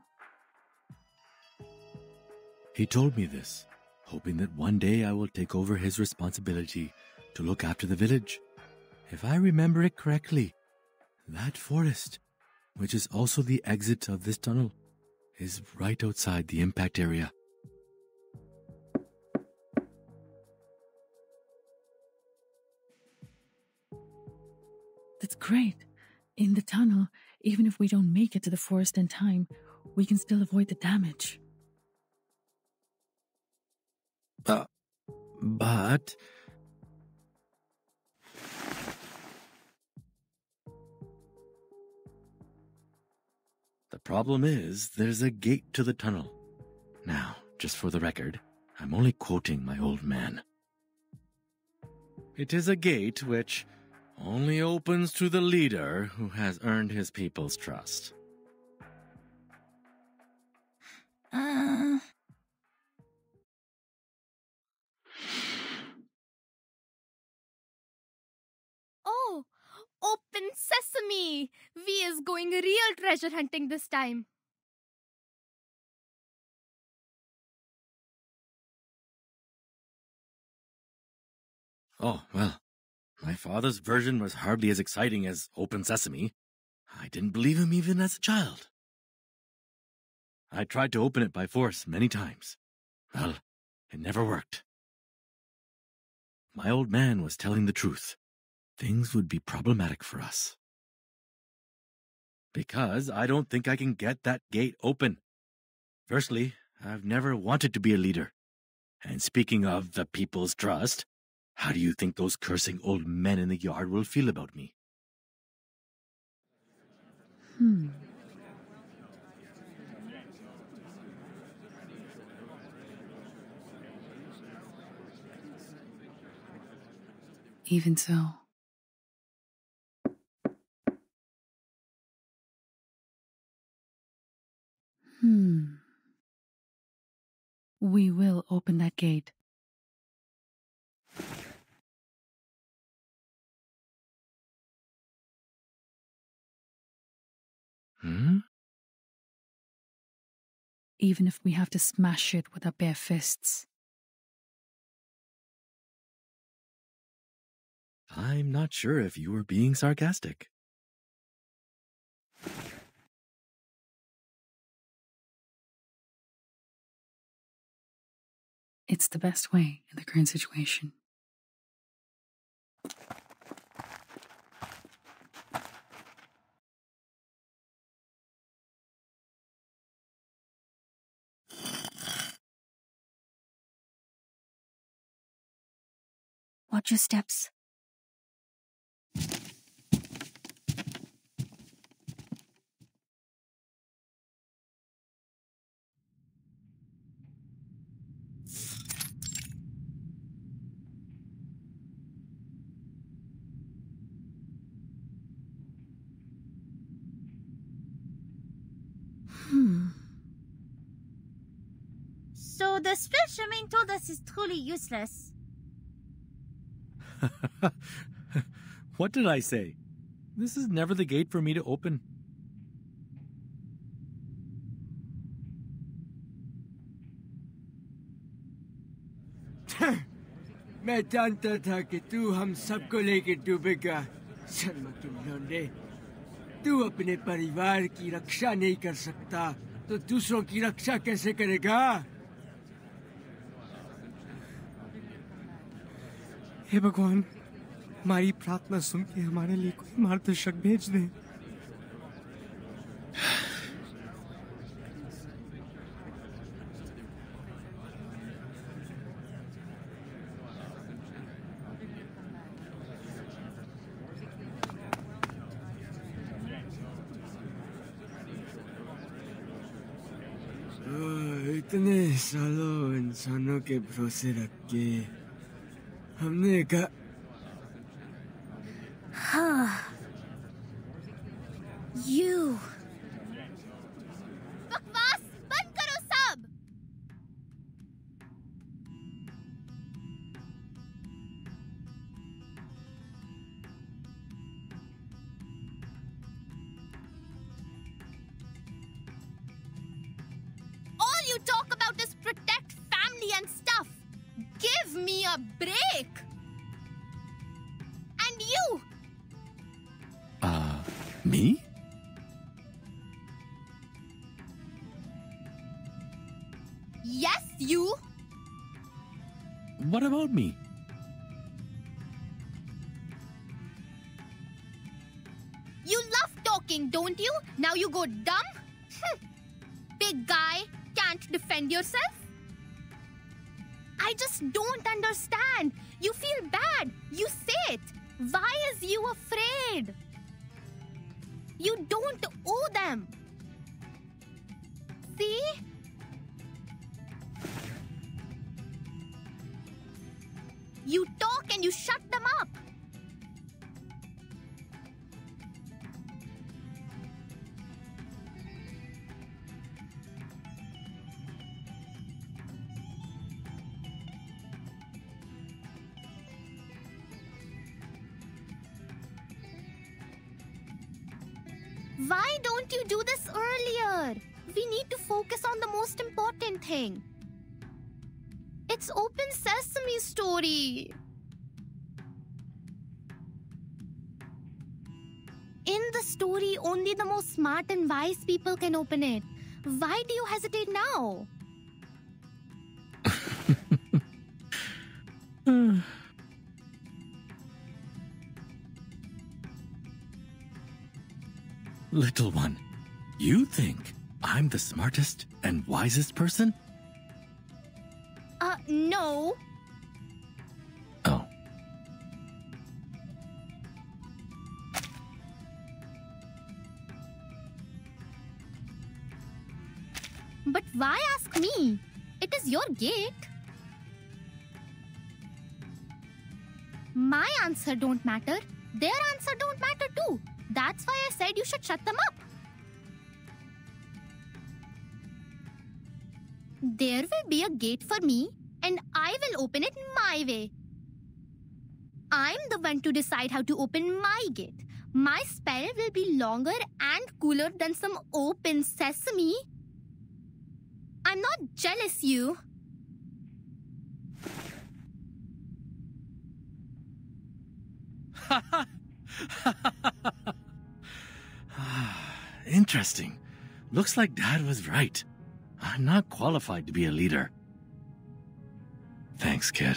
He told me this, hoping that one day I will take over his responsibility to look after the village. If I remember it correctly, that forest, which is also the exit of this tunnel, is right outside the impact area. That's great. In the tunnel, even if we don't make it to the forest in time, we can still avoid the damage. But... The problem is, there's a gate to the tunnel. Now, just for the record, I'm only quoting my old man. It is a gate which only opens to the leader who has earned his people's trust. Oh, open sesame! We is going real treasure hunting this time. Oh, well, my father's version was hardly as exciting as Open Sesame. I didn't believe him even as a child. I tried to open it by force many times. Well, it never worked. my old man was telling the truth. Things would be problematic for us. Because I don't think I can get that gate open. Firstly, I've never wanted to be a leader. And speaking of the people's trust, how do you think those cursing old men in the yard will feel about me? Even so. We will open that gate. Even if we have to smash it with our bare fists. I'm not sure if you were being sarcastic. It's the best way in the current situation. Watch your steps. So the spell Charmaine told us is truly useless. What did I say? This is never the gate for me to open. मैं जानता था कि तू हम सबको लेके डूबेगा शर्मा के लौंडे तू अपने परिवार की रक्षा नहीं कर सकता तो दूसरों की रक्षा कैसे करेगा हे भगवान हमारी प्रार्थना सुन के हमारे लिए कोई मार्गदर्शक भेज दे इतने सालों इंसानों के भरोसे रख के हमने कहा You. बकवास बंद करो सब. All you talk about is protect family and stuff. Give me a break. And you. Me? Yes, you. What about me? You love talking, don't you? Now you go dumb? Big guy, can't defend yourself? I just don't understand. You feel bad. You say it. Why is you afraid? You don't owe them. See? You talk and you shut them up. Why don't you do this earlier? We need to focus on the most important thing. It's Open Sesame story. In the story, only the most smart and wise people can open it. Why do you hesitate now? Little one, you think I'm the smartest and wisest person? No. Oh. But why ask me? It is your gate. My answer don't matter. Their answer don't matter too. That's why I said you should shut them up. There will be a gate for me, and I will open it my way. I'm the one to decide how to open my gate. My spell will be longer and cooler than some open sesame. I'm not jealous, you. Interesting. Looks like Dad was right. I'm not qualified to be a leader. Thanks, kid.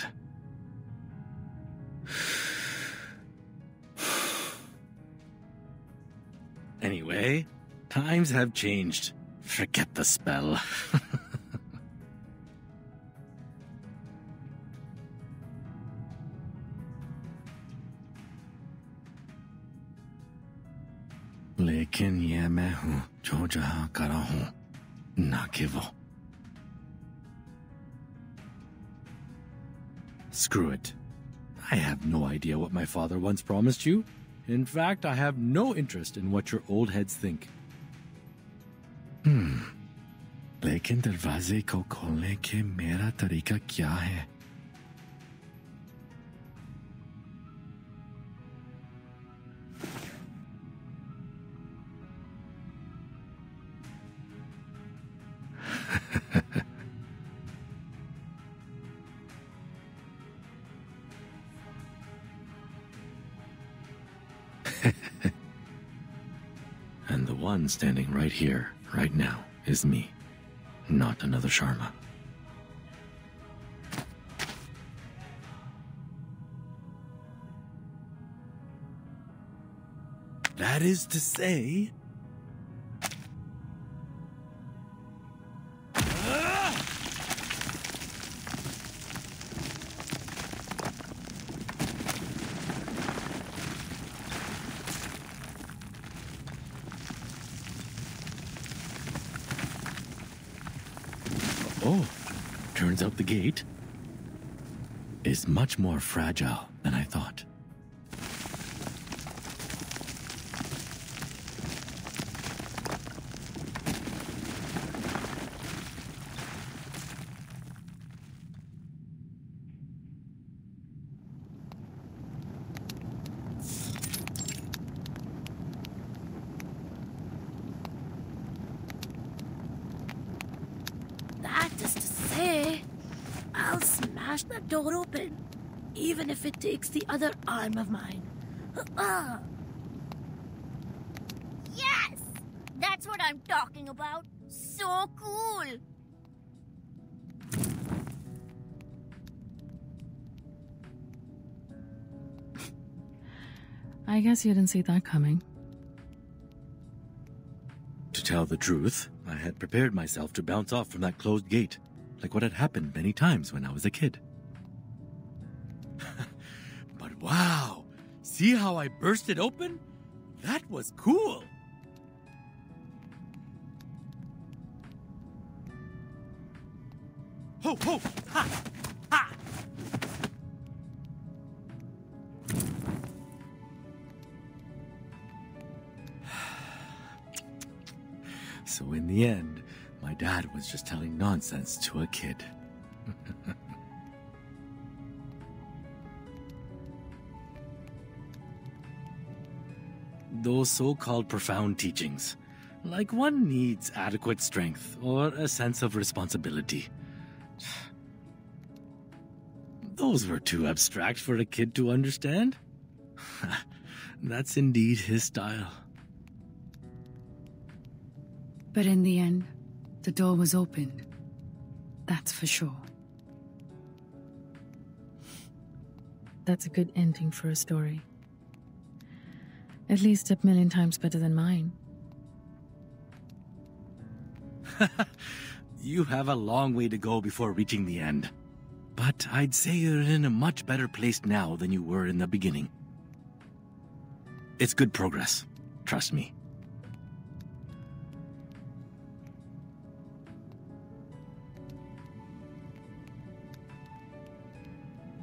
Anyway, times have changed. Forget the spell. लेकिन ये मैं हूँ जो जहाँ करा हूँ ना कि वो. Screw it. I have no idea what my father once promised you. In fact, I have no interest in what your old heads think. लेकिन दरवाजे को खोलने के मेरा तरीका क्या है? And the one standing right here, right now, is me, not another Sharma. That is to say... Oh, turns out the gate is much more fragile than I thought. I'll smash that door open, even if it takes the other arm of mine. Yes! That's what I'm talking about. So cool! I guess you didn't see that coming. To tell the truth, I had prepared myself to bounce off from that closed gate, like what had happened many times when I was a kid. But wow! See how I burst it open? That was cool! Ho ho! Ha! Ha! So in the end, my dad was just telling nonsense to a kid. Those so-called profound teachings, like one needs adequate strength or a sense of responsibility. Those were too abstract for a kid to understand. That's indeed his style. But in the end, the door was opened. That's for sure. That's a good ending for a story. At least 1,000,000 times better than mine. You have a long way to go before reaching the end. But I'd say you're in a much better place now than you were in the beginning. It's good progress. Trust me.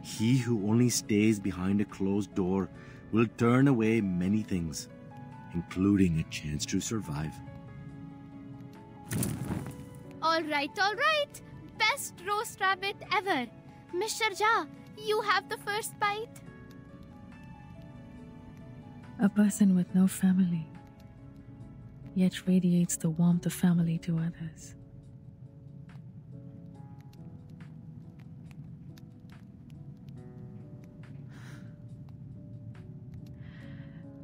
He who only stays behind a closed door will turn away many things, including a chance to survive. All right. Best roast rabbit ever. Miss Sharjah, you have the first bite. A person with no family, yet radiates the warmth of family to others.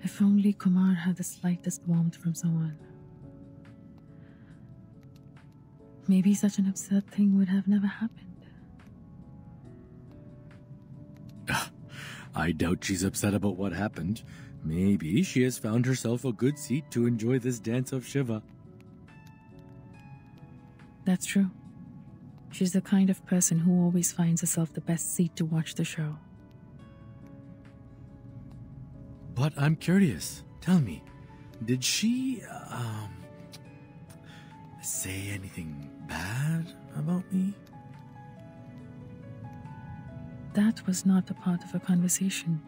If only Kumar had the slightest warmth from someone. Maybe such an absurd thing would have never happened. I doubt she's upset about what happened. Maybe she has found herself a good seat to enjoy this dance of Shiva. That's true. She's the kind of person who always finds herself the best seat to watch the show. But I'm curious. Tell me, did she, say anything bad about me? That was not a part of a conversation.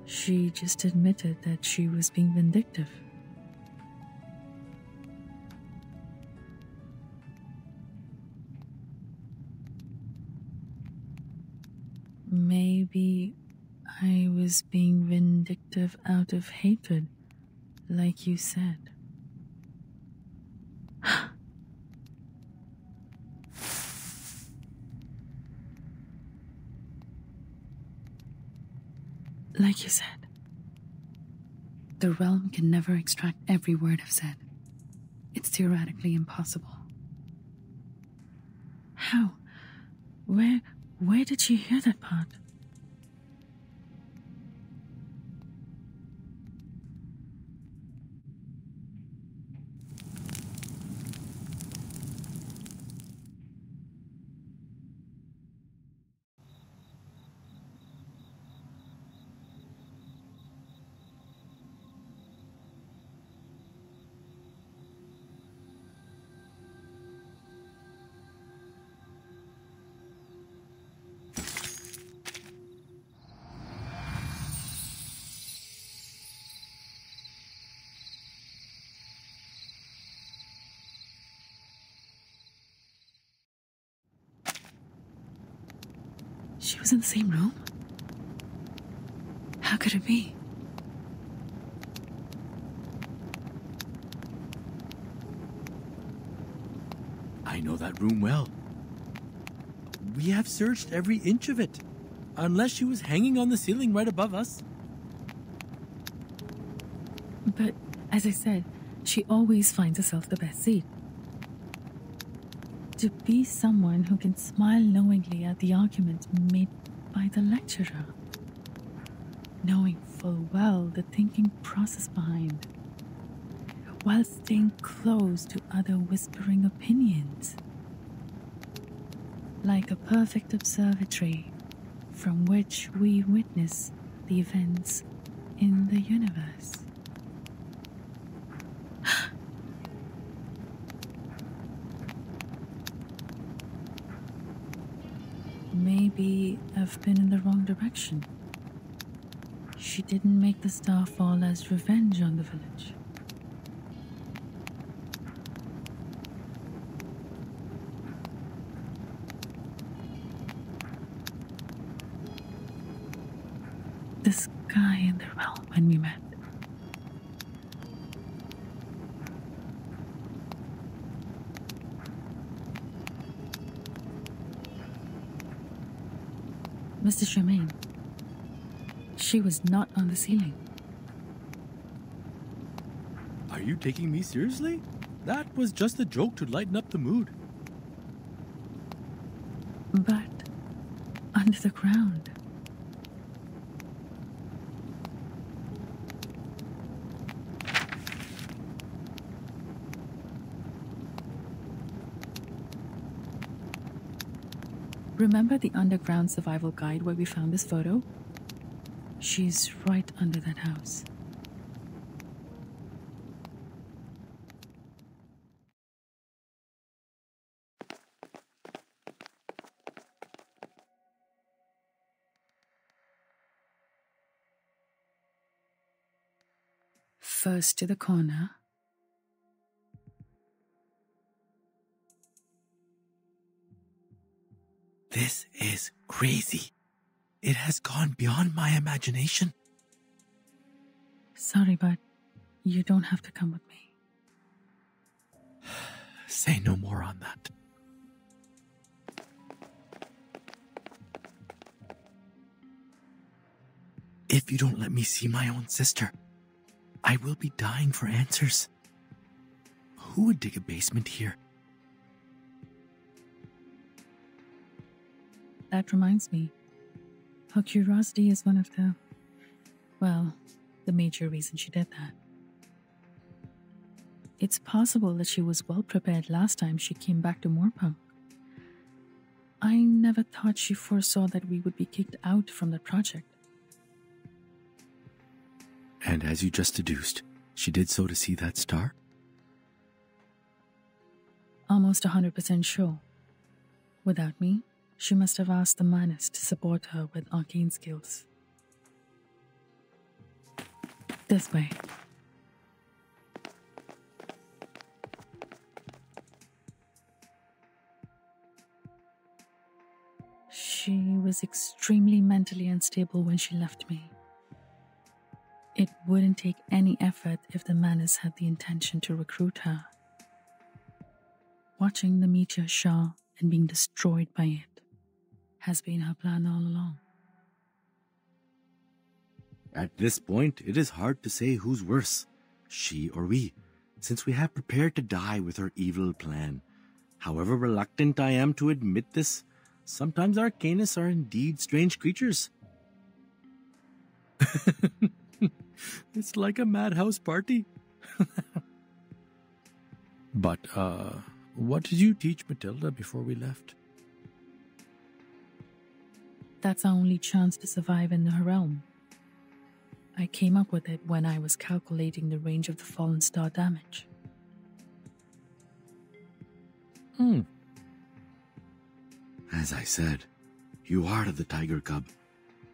She just admitted that she was being vindictive. Maybe I was being vindictive out of hatred, like you said. Like you said, the realm can never extract every word I've said. It's theoretically impossible. How? Where did she hear that part? She was in the same room? How could it be? I know that room well. We have searched every inch of it, unless she was hanging on the ceiling right above us. But, as I said, she always finds herself the best seat. To be someone who can smile knowingly at the argument made by the lecturer, knowing full well the thinking process behind, while staying close to other whispering opinions, like a perfect observatory from which we witness the events in the universe. Maybe I've been in the wrong direction. She didn't make the star fall as revenge on the village. This guy in the realm when we met. Mr. Charmaine, she was not on the ceiling. Are you taking me seriously? That was just a joke to lighten up the mood. But under the ground. Remember the underground survival guide where we found this photo? She's right under that house. First to the corner. This is crazy. It has gone beyond my imagination. Sorry, but you don't have to come with me. Say no more on that. If you don't let me see my own sister, I will be dying for answers. Who would dig a basement here? That reminds me. Her curiosity is one of the major reason she did that. It's possible that she was well prepared last time she came back to Moorpark. I never thought she foresaw that we would be kicked out from the project. And as you just deduced, she did so to see that star? Almost 100% sure. Without me, she must have asked the Manus to support her with arcane skills. This way. She was extremely mentally unstable when she left me. It wouldn't take any effort if the Manus had the intention to recruit her. Watching the meteor shower and being destroyed by it has been her plan all along. At this point, it is hard to say who's worse, she or we, since we have prepared to die with her evil plan. However reluctant I am to admit this, sometimes Arcanists are indeed strange creatures. It's like a madhouse party. But, what did you teach Matilda before we left? That's our only chance to survive in her realm. I came up with it when I was calculating the range of the fallen star damage. As I said, you are the tiger cub,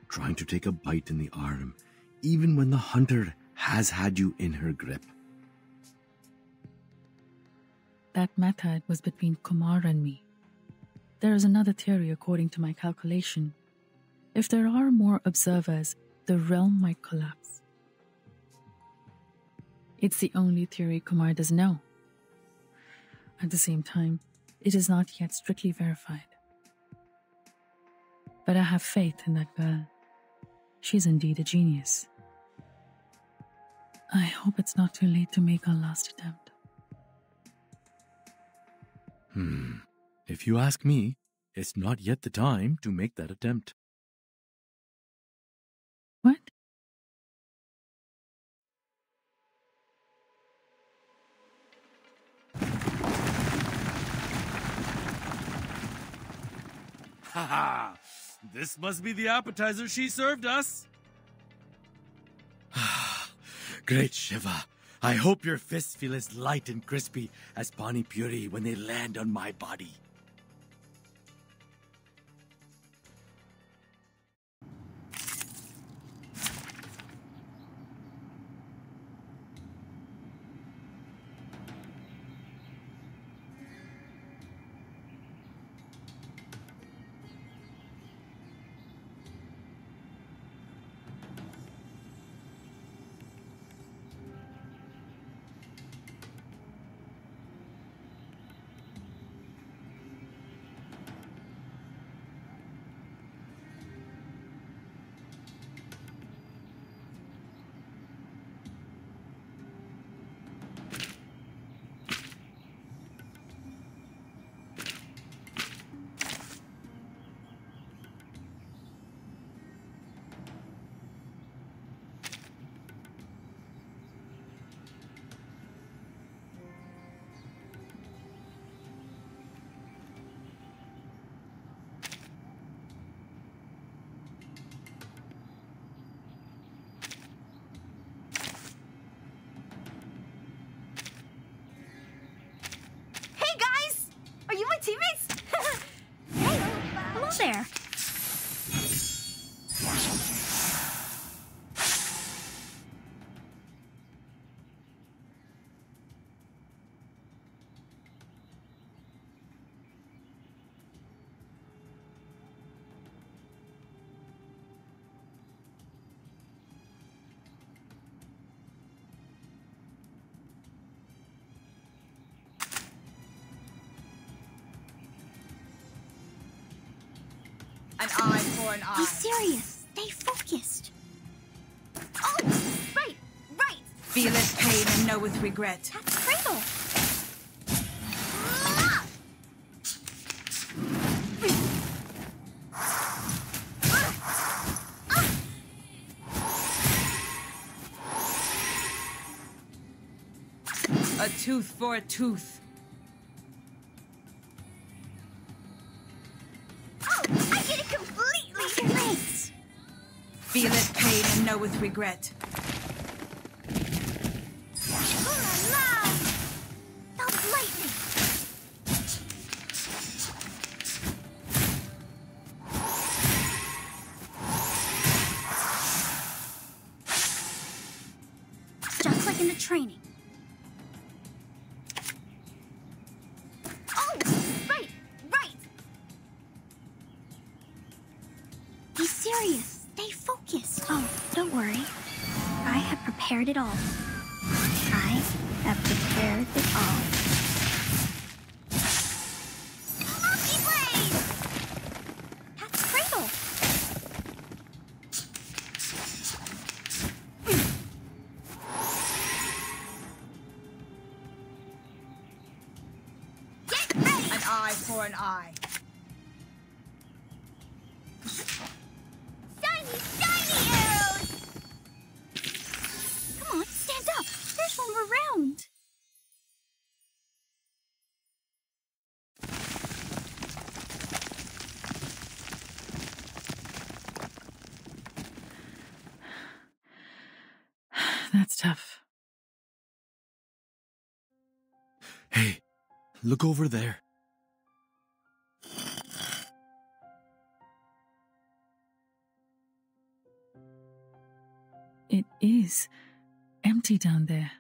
trying to take a bite in the arm, even when the hunter has had you in her grip. That method was between Kumar and me. There is another theory according to my calculation. If there are more observers, the realm might collapse. It's the only theory Kumar doesn't know. At the same time, it is not yet strictly verified. But I have faith in that girl. She's indeed a genius. I hope it's not too late to make our last attempt. If you ask me, it's not yet the time to make that attempt. What? Haha! This must be the appetizer she served us. Great Shiva. I hope your fists feel as light and crispy as Pani Puri when they land on my body. An eye for an eye. Be serious. Stay focused. Oh, right, right. Feel its pain and know with regret. That's Cradle. A tooth for a tooth. Oh, I get it completely. Your legs. Feel its pain and know with regret. Oh, la. That was lightning. Just like in the training. Oh, right, right. Be serious. Stay focused. Oh, don't worry. I have prepared it all. I have prepared it all. Monkey blade. That's Cradle. Get ready. An eye for an eye. Shiny, shiny arrows. Come on, stand up. There's one more round. That's tough. Hey, look over there. It is empty down there.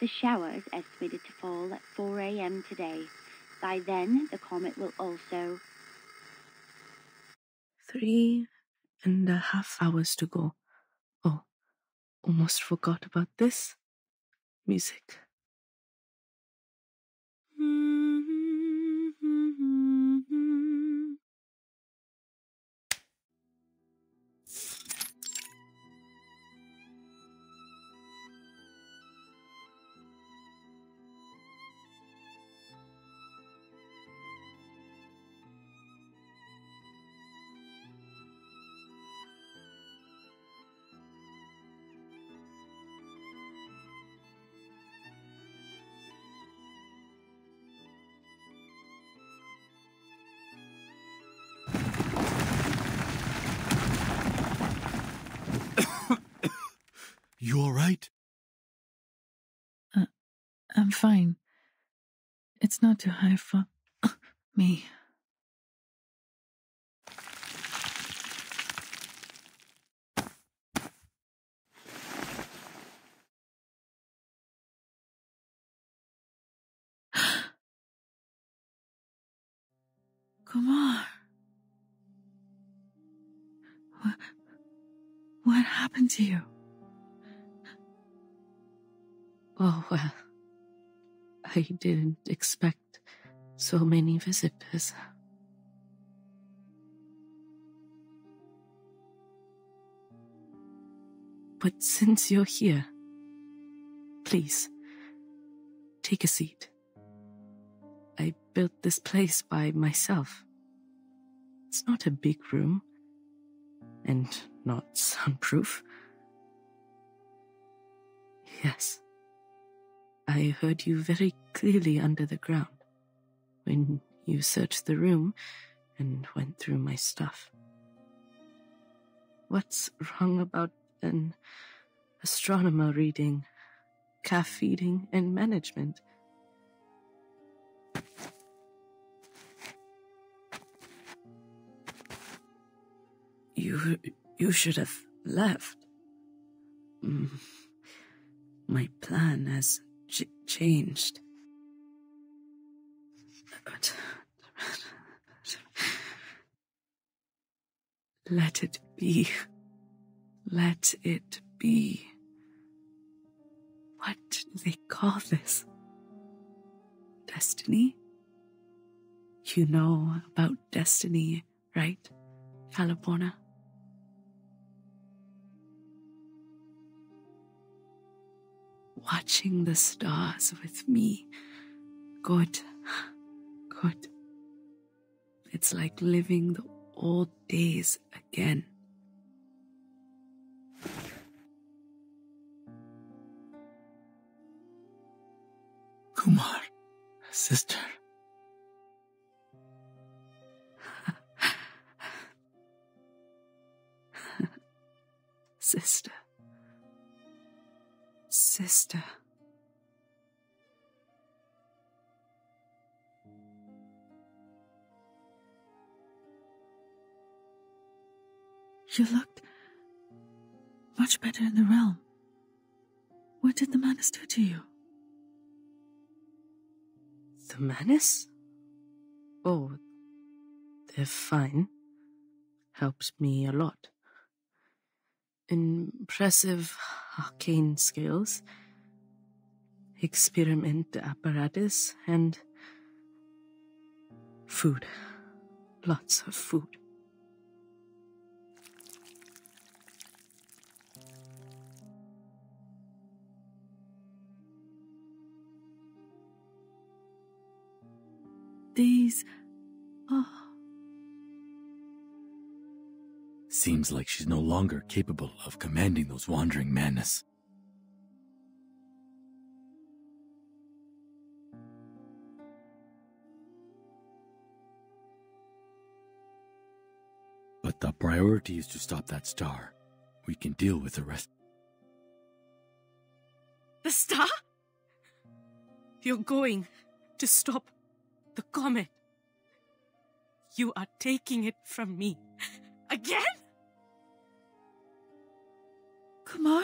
The shower is estimated to fall at 4 a.m. today. By then, the comet will also... 3.5 hours to go. Oh, almost forgot about this. Music. You all right? I'm fine. It's not too high for me. Kumar. What happened to you? Oh, well, I didn't expect so many visitors. But since you're here, please, take a seat. I built this place by myself. It's not a big room, and not soundproof. Yes, I heard you very clearly under the ground when you searched the room and went through my stuff. What's wrong about an astronomer reading calf feeding and management. You should have left. My plan has changed. But let it be. Let it be. What do they call this? Destiny? You know about destiny, right, Caliborna? Watching the stars with me. Good. It's like living the old days again. Kumar, sister. Sister. You looked much better in the realm. What did the Manus do to you? The Manus? Oh, they're fine. Helps me a lot. Impressive arcane skills, experiment apparatus, and food. Lots of food. These... Seems like she's no longer capable of commanding those wandering Manus. But the priority is to stop that star. We can deal with the rest. The star? You're going to stop the comet. You are taking it from me. Again? Kumar?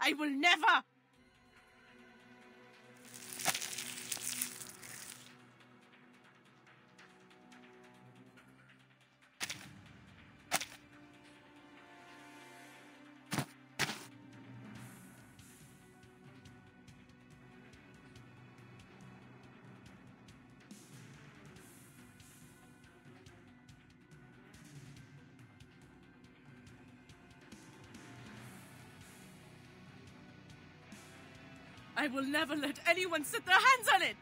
I will never! I will never let anyone set their hands on it!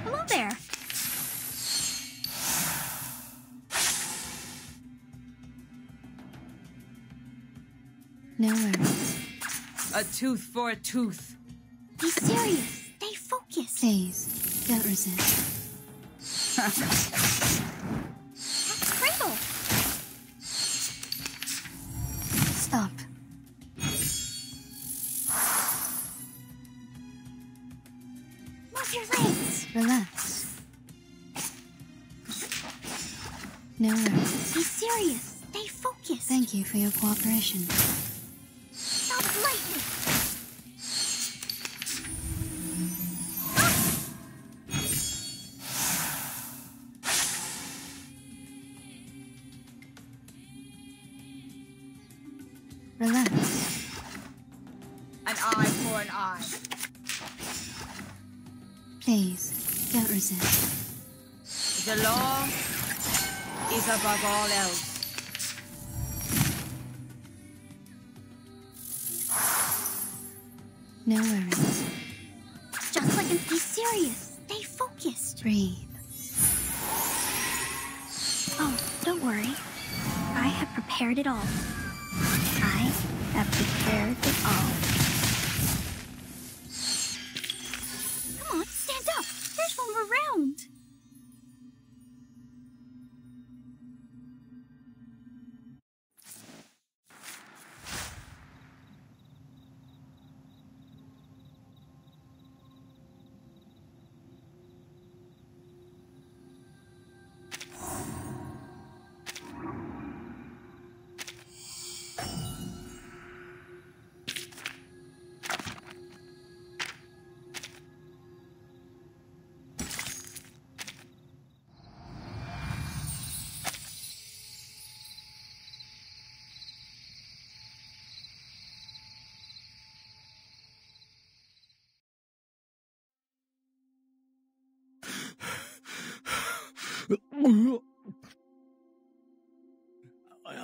Hello there. No worries. A tooth for a tooth. Be serious. Stay focused. Please, don't resist. That's Kringle. Stop. Move your legs. Relax. No worries. Be serious. Stay focused. Thank you for your cooperation. Stop lightning. Relax. An eye for an eye. Please, don't resist. The law is above all else. No worries. Just like be serious. Stay focused. Breathe. Oh, don't worry. I have prepared it all. I have prepared it all. Come on, stand up. There's one more round.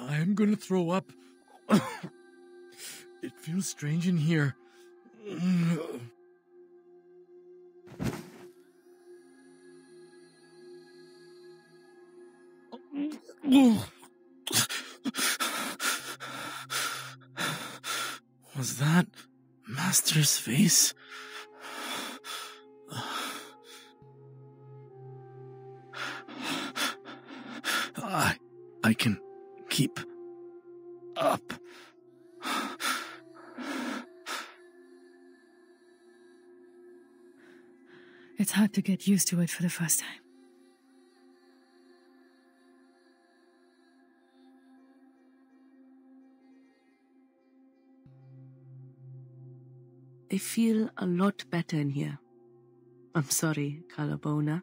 I'm gonna throw up. It feels strange in here. Was that Master's face? I can keep up. It's hard to get used to it for the first time. I feel a lot better in here. I'm sorry, Kalabona.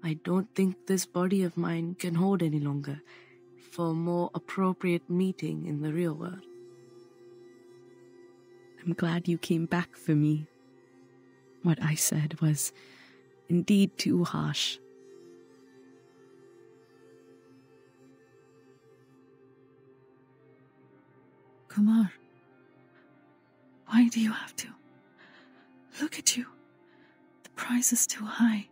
I don't think this body of mine can hold any longer for a more appropriate meeting in the real world. I'm glad you came back for me. What I said was indeed too harsh. Kumar, why do you have to? Look at you. The price is too high.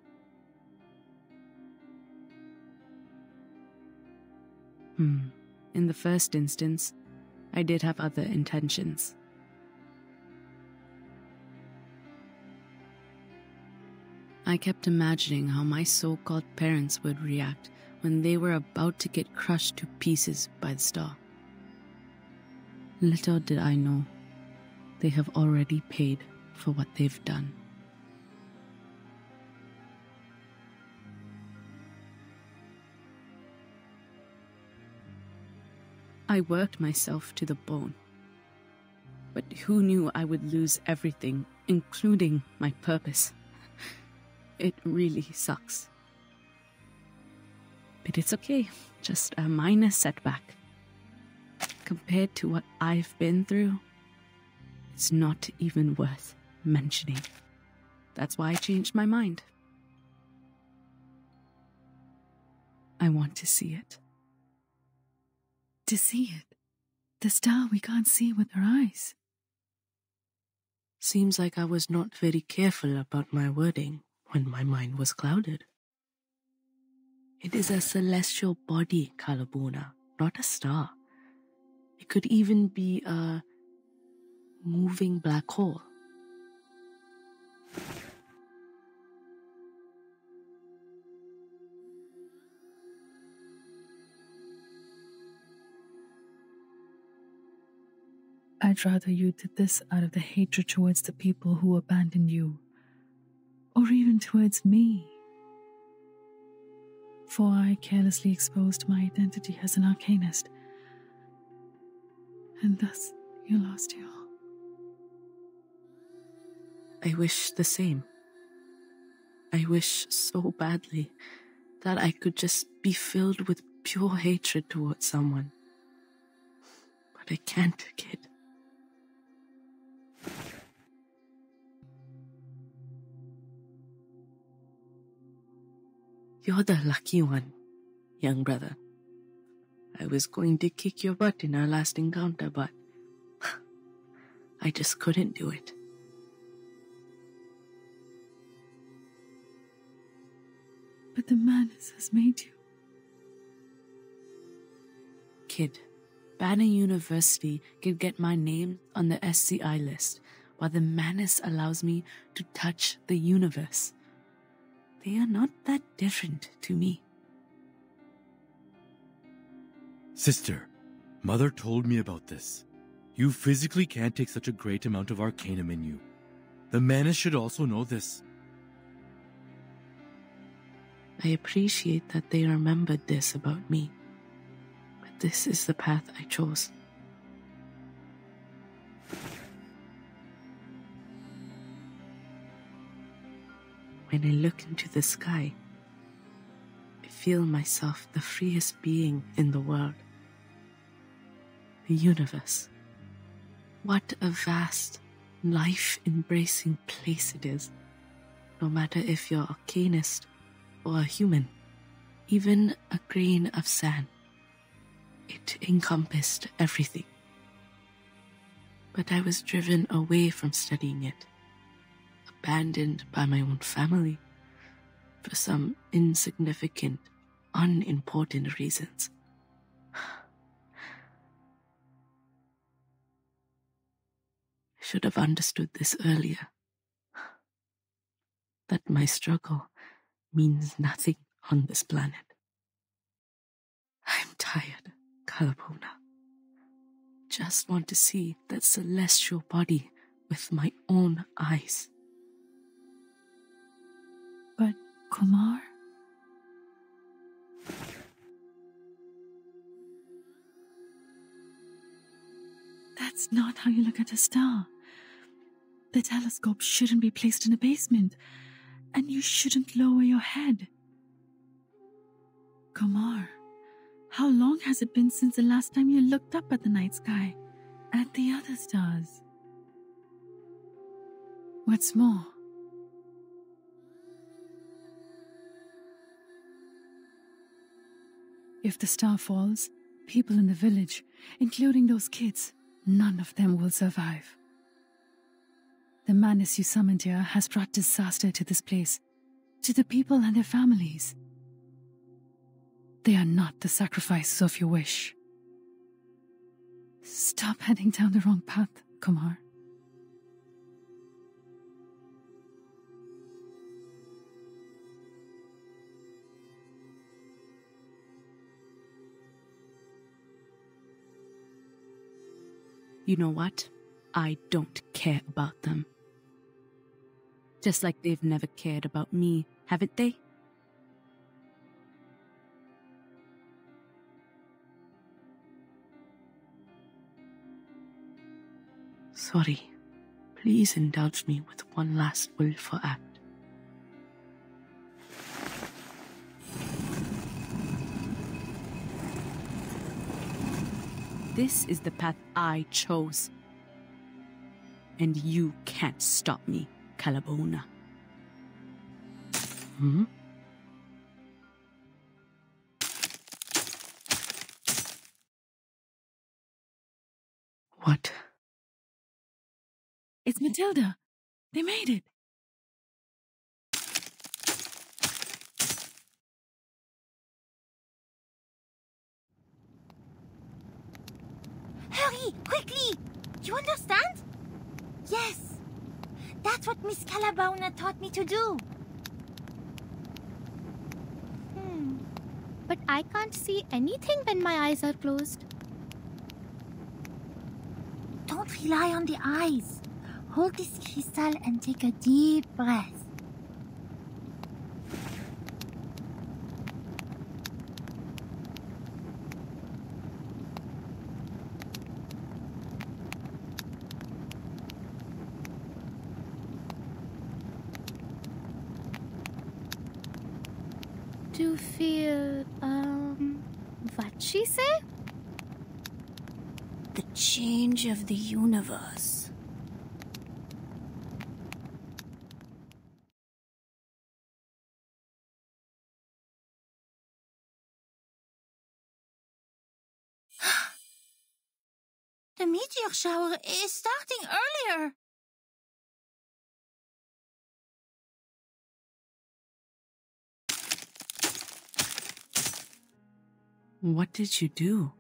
In the first instance, I did have other intentions. I kept imagining how my so-called parents would react when they were about to get crushed to pieces by the star. Little did I know, they have already paid for what they've done. I worked myself to the bone. But who knew I would lose everything, including my purpose? It really sucks. But it's okay, just a minor setback. Compared to what I've been through, it's not even worth mentioning. That's why I changed my mind. I want to see it. To see it? The star we can't see with our eyes. Seems like I was not very careful about my wording when my mind was clouded. It is a celestial body, Kalabona, not a star. It could even be a moving black hole. I'd rather you did this out of the hatred towards the people who abandoned you, or even towards me. For I carelessly exposed my identity as an arcanist, and thus you lost you. I wish the same. I wish so badly that I could just be filled with pure hatred towards someone. But I can't, kid. You're the lucky one, young brother. I was going to kick your butt in our last encounter, but I just couldn't do it. But the Manus has made you. Kid, Banner University can get my name on the SCI list, while the Manus allows me to touch the universe. They are not that different to me. Sister, Mother told me about this. You physically can't take such a great amount of arcanum in you. The Manus should also know this. I appreciate that they remembered this about me, but this is the path I chose. When I look into the sky, I feel myself the freest being in the world. The universe. What a vast, life-embracing place it is, no matter if you're arcanist or a human, even a grain of sand. It encompassed everything. But I was driven away from studying it, abandoned by my own family, for some insignificant, unimportant reasons. I should have understood this earlier. That my struggle means nothing on this planet. I'm tired, Kalapona. Just want to see that celestial body with my own eyes. But, Kumar? That's not how you look at a star. The telescope shouldn't be placed in a basement, and you shouldn't lower your head. Kumar, how long has it been since the last time you looked up at the night sky, at the other stars? What's more, if the star falls, people in the village, including those kids, none of them will survive. The Manus you summoned here has brought disaster to this place, to the people and their families. They are not the sacrifices of your wish. Stop heading down the wrong path, Kumar. You know what? I don't care about them. Just like they've never cared about me, haven't they? Sorry. Please indulge me with one last willful act. This is the path I chose. And you can't stop me, Kalabona. Hmm? What? It's Matilda. They made it. Hurry, quickly! You understand? Yes. That's what Miss Calabona taught me to do. But I can't see anything when my eyes are closed. Don't rely on the eyes. Hold this crystal and take a deep breath. To feel, what she say? The change of the universe. The meteor shower is starting earlier. What did you do?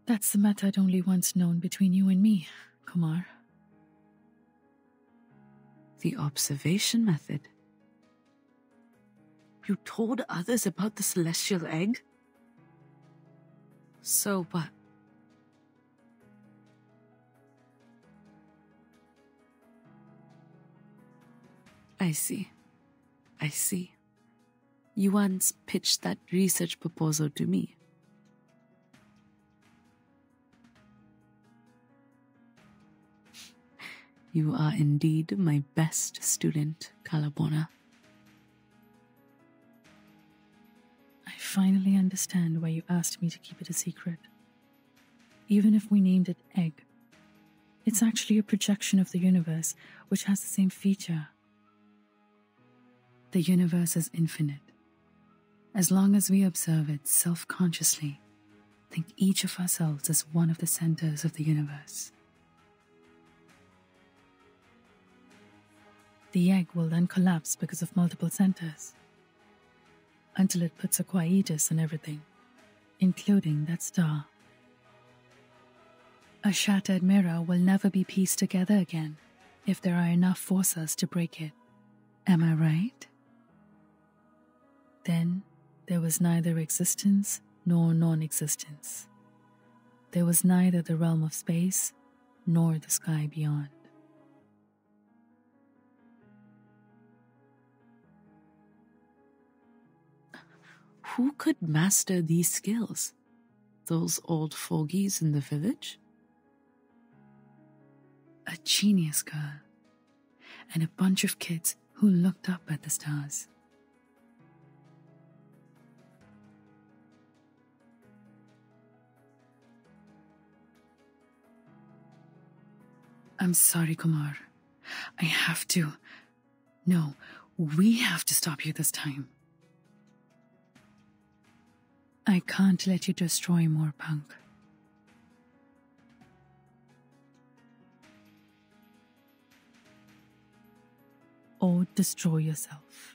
That's the method only once known between you and me, Kumar. The observation method. You told others about the celestial egg? So what? I see. You once pitched that research proposal to me. You are indeed my best student, Kalabona. I finally understand why you asked me to keep it a secret. Even if we named it Egg, it's actually a projection of the universe, which has the same feature. The universe is infinite. As long as we observe it self-consciously, think each of ourselves as one of the centers of the universe. The egg will then collapse because of multiple centers, until it puts a quietus on everything, including that star. A shattered mirror will never be pieced together again if there are enough forces to break it. Am I right? Then there was neither existence nor non-existence. There was neither the realm of space nor the sky beyond. Who could master these skills? Those old fogies in the village? A genius girl, and a bunch of kids who looked up at the stars. I'm sorry, Kumar. I have to. No, we have to stop you this time. I can't let you destroy more Punk. Or destroy yourself.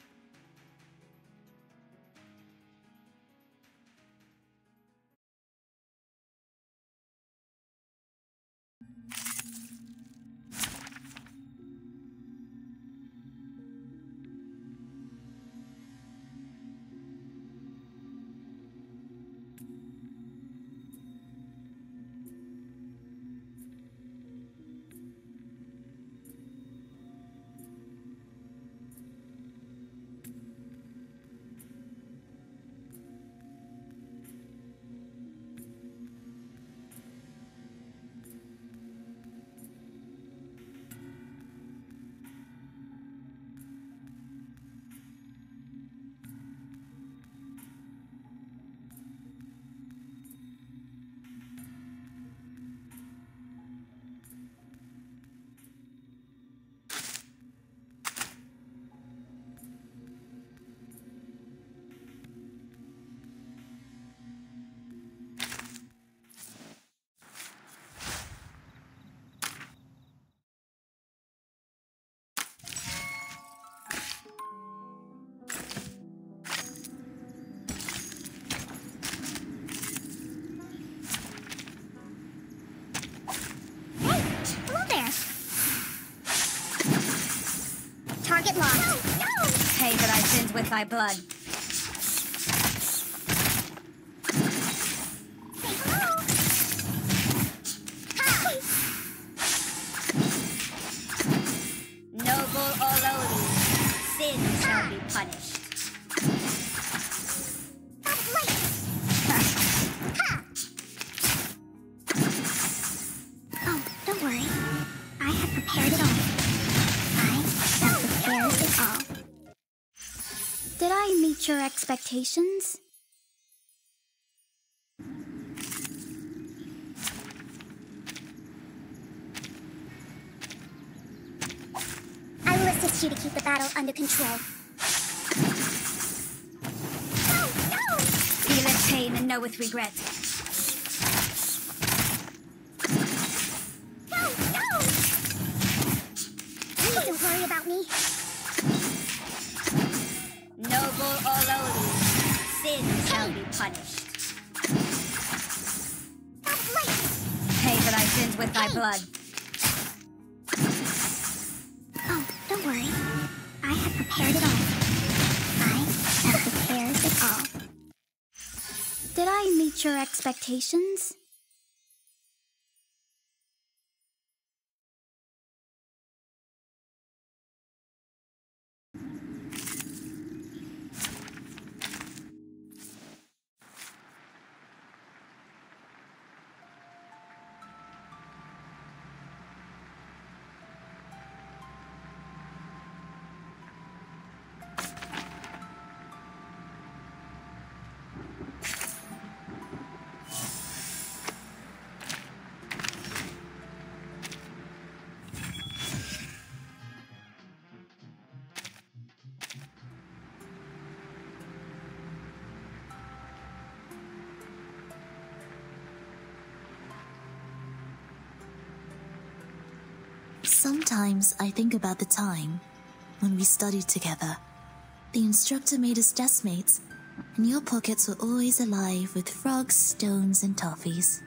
Target locked. No! Pay for thy sins with thy blood. Say hello. Ha! Noble or lowly, sin shall be punished. That's right. Ha! Oh, don't worry. I have prepared it all. Did I meet your expectations? I will assist you to keep the battle under control. No! Feeleth pain and knoweth regret. No! Please don't worry about me. Noble or lowly, sin shall be punished. Pay for thy sins with thy blood. Oh, don't worry. I have prepared it all. I have prepared it all. Did I meet your expectations? Sometimes I think about the time when we studied together. The instructor made us deskmates, and your pockets were always alive with frogs, stones, and toffees.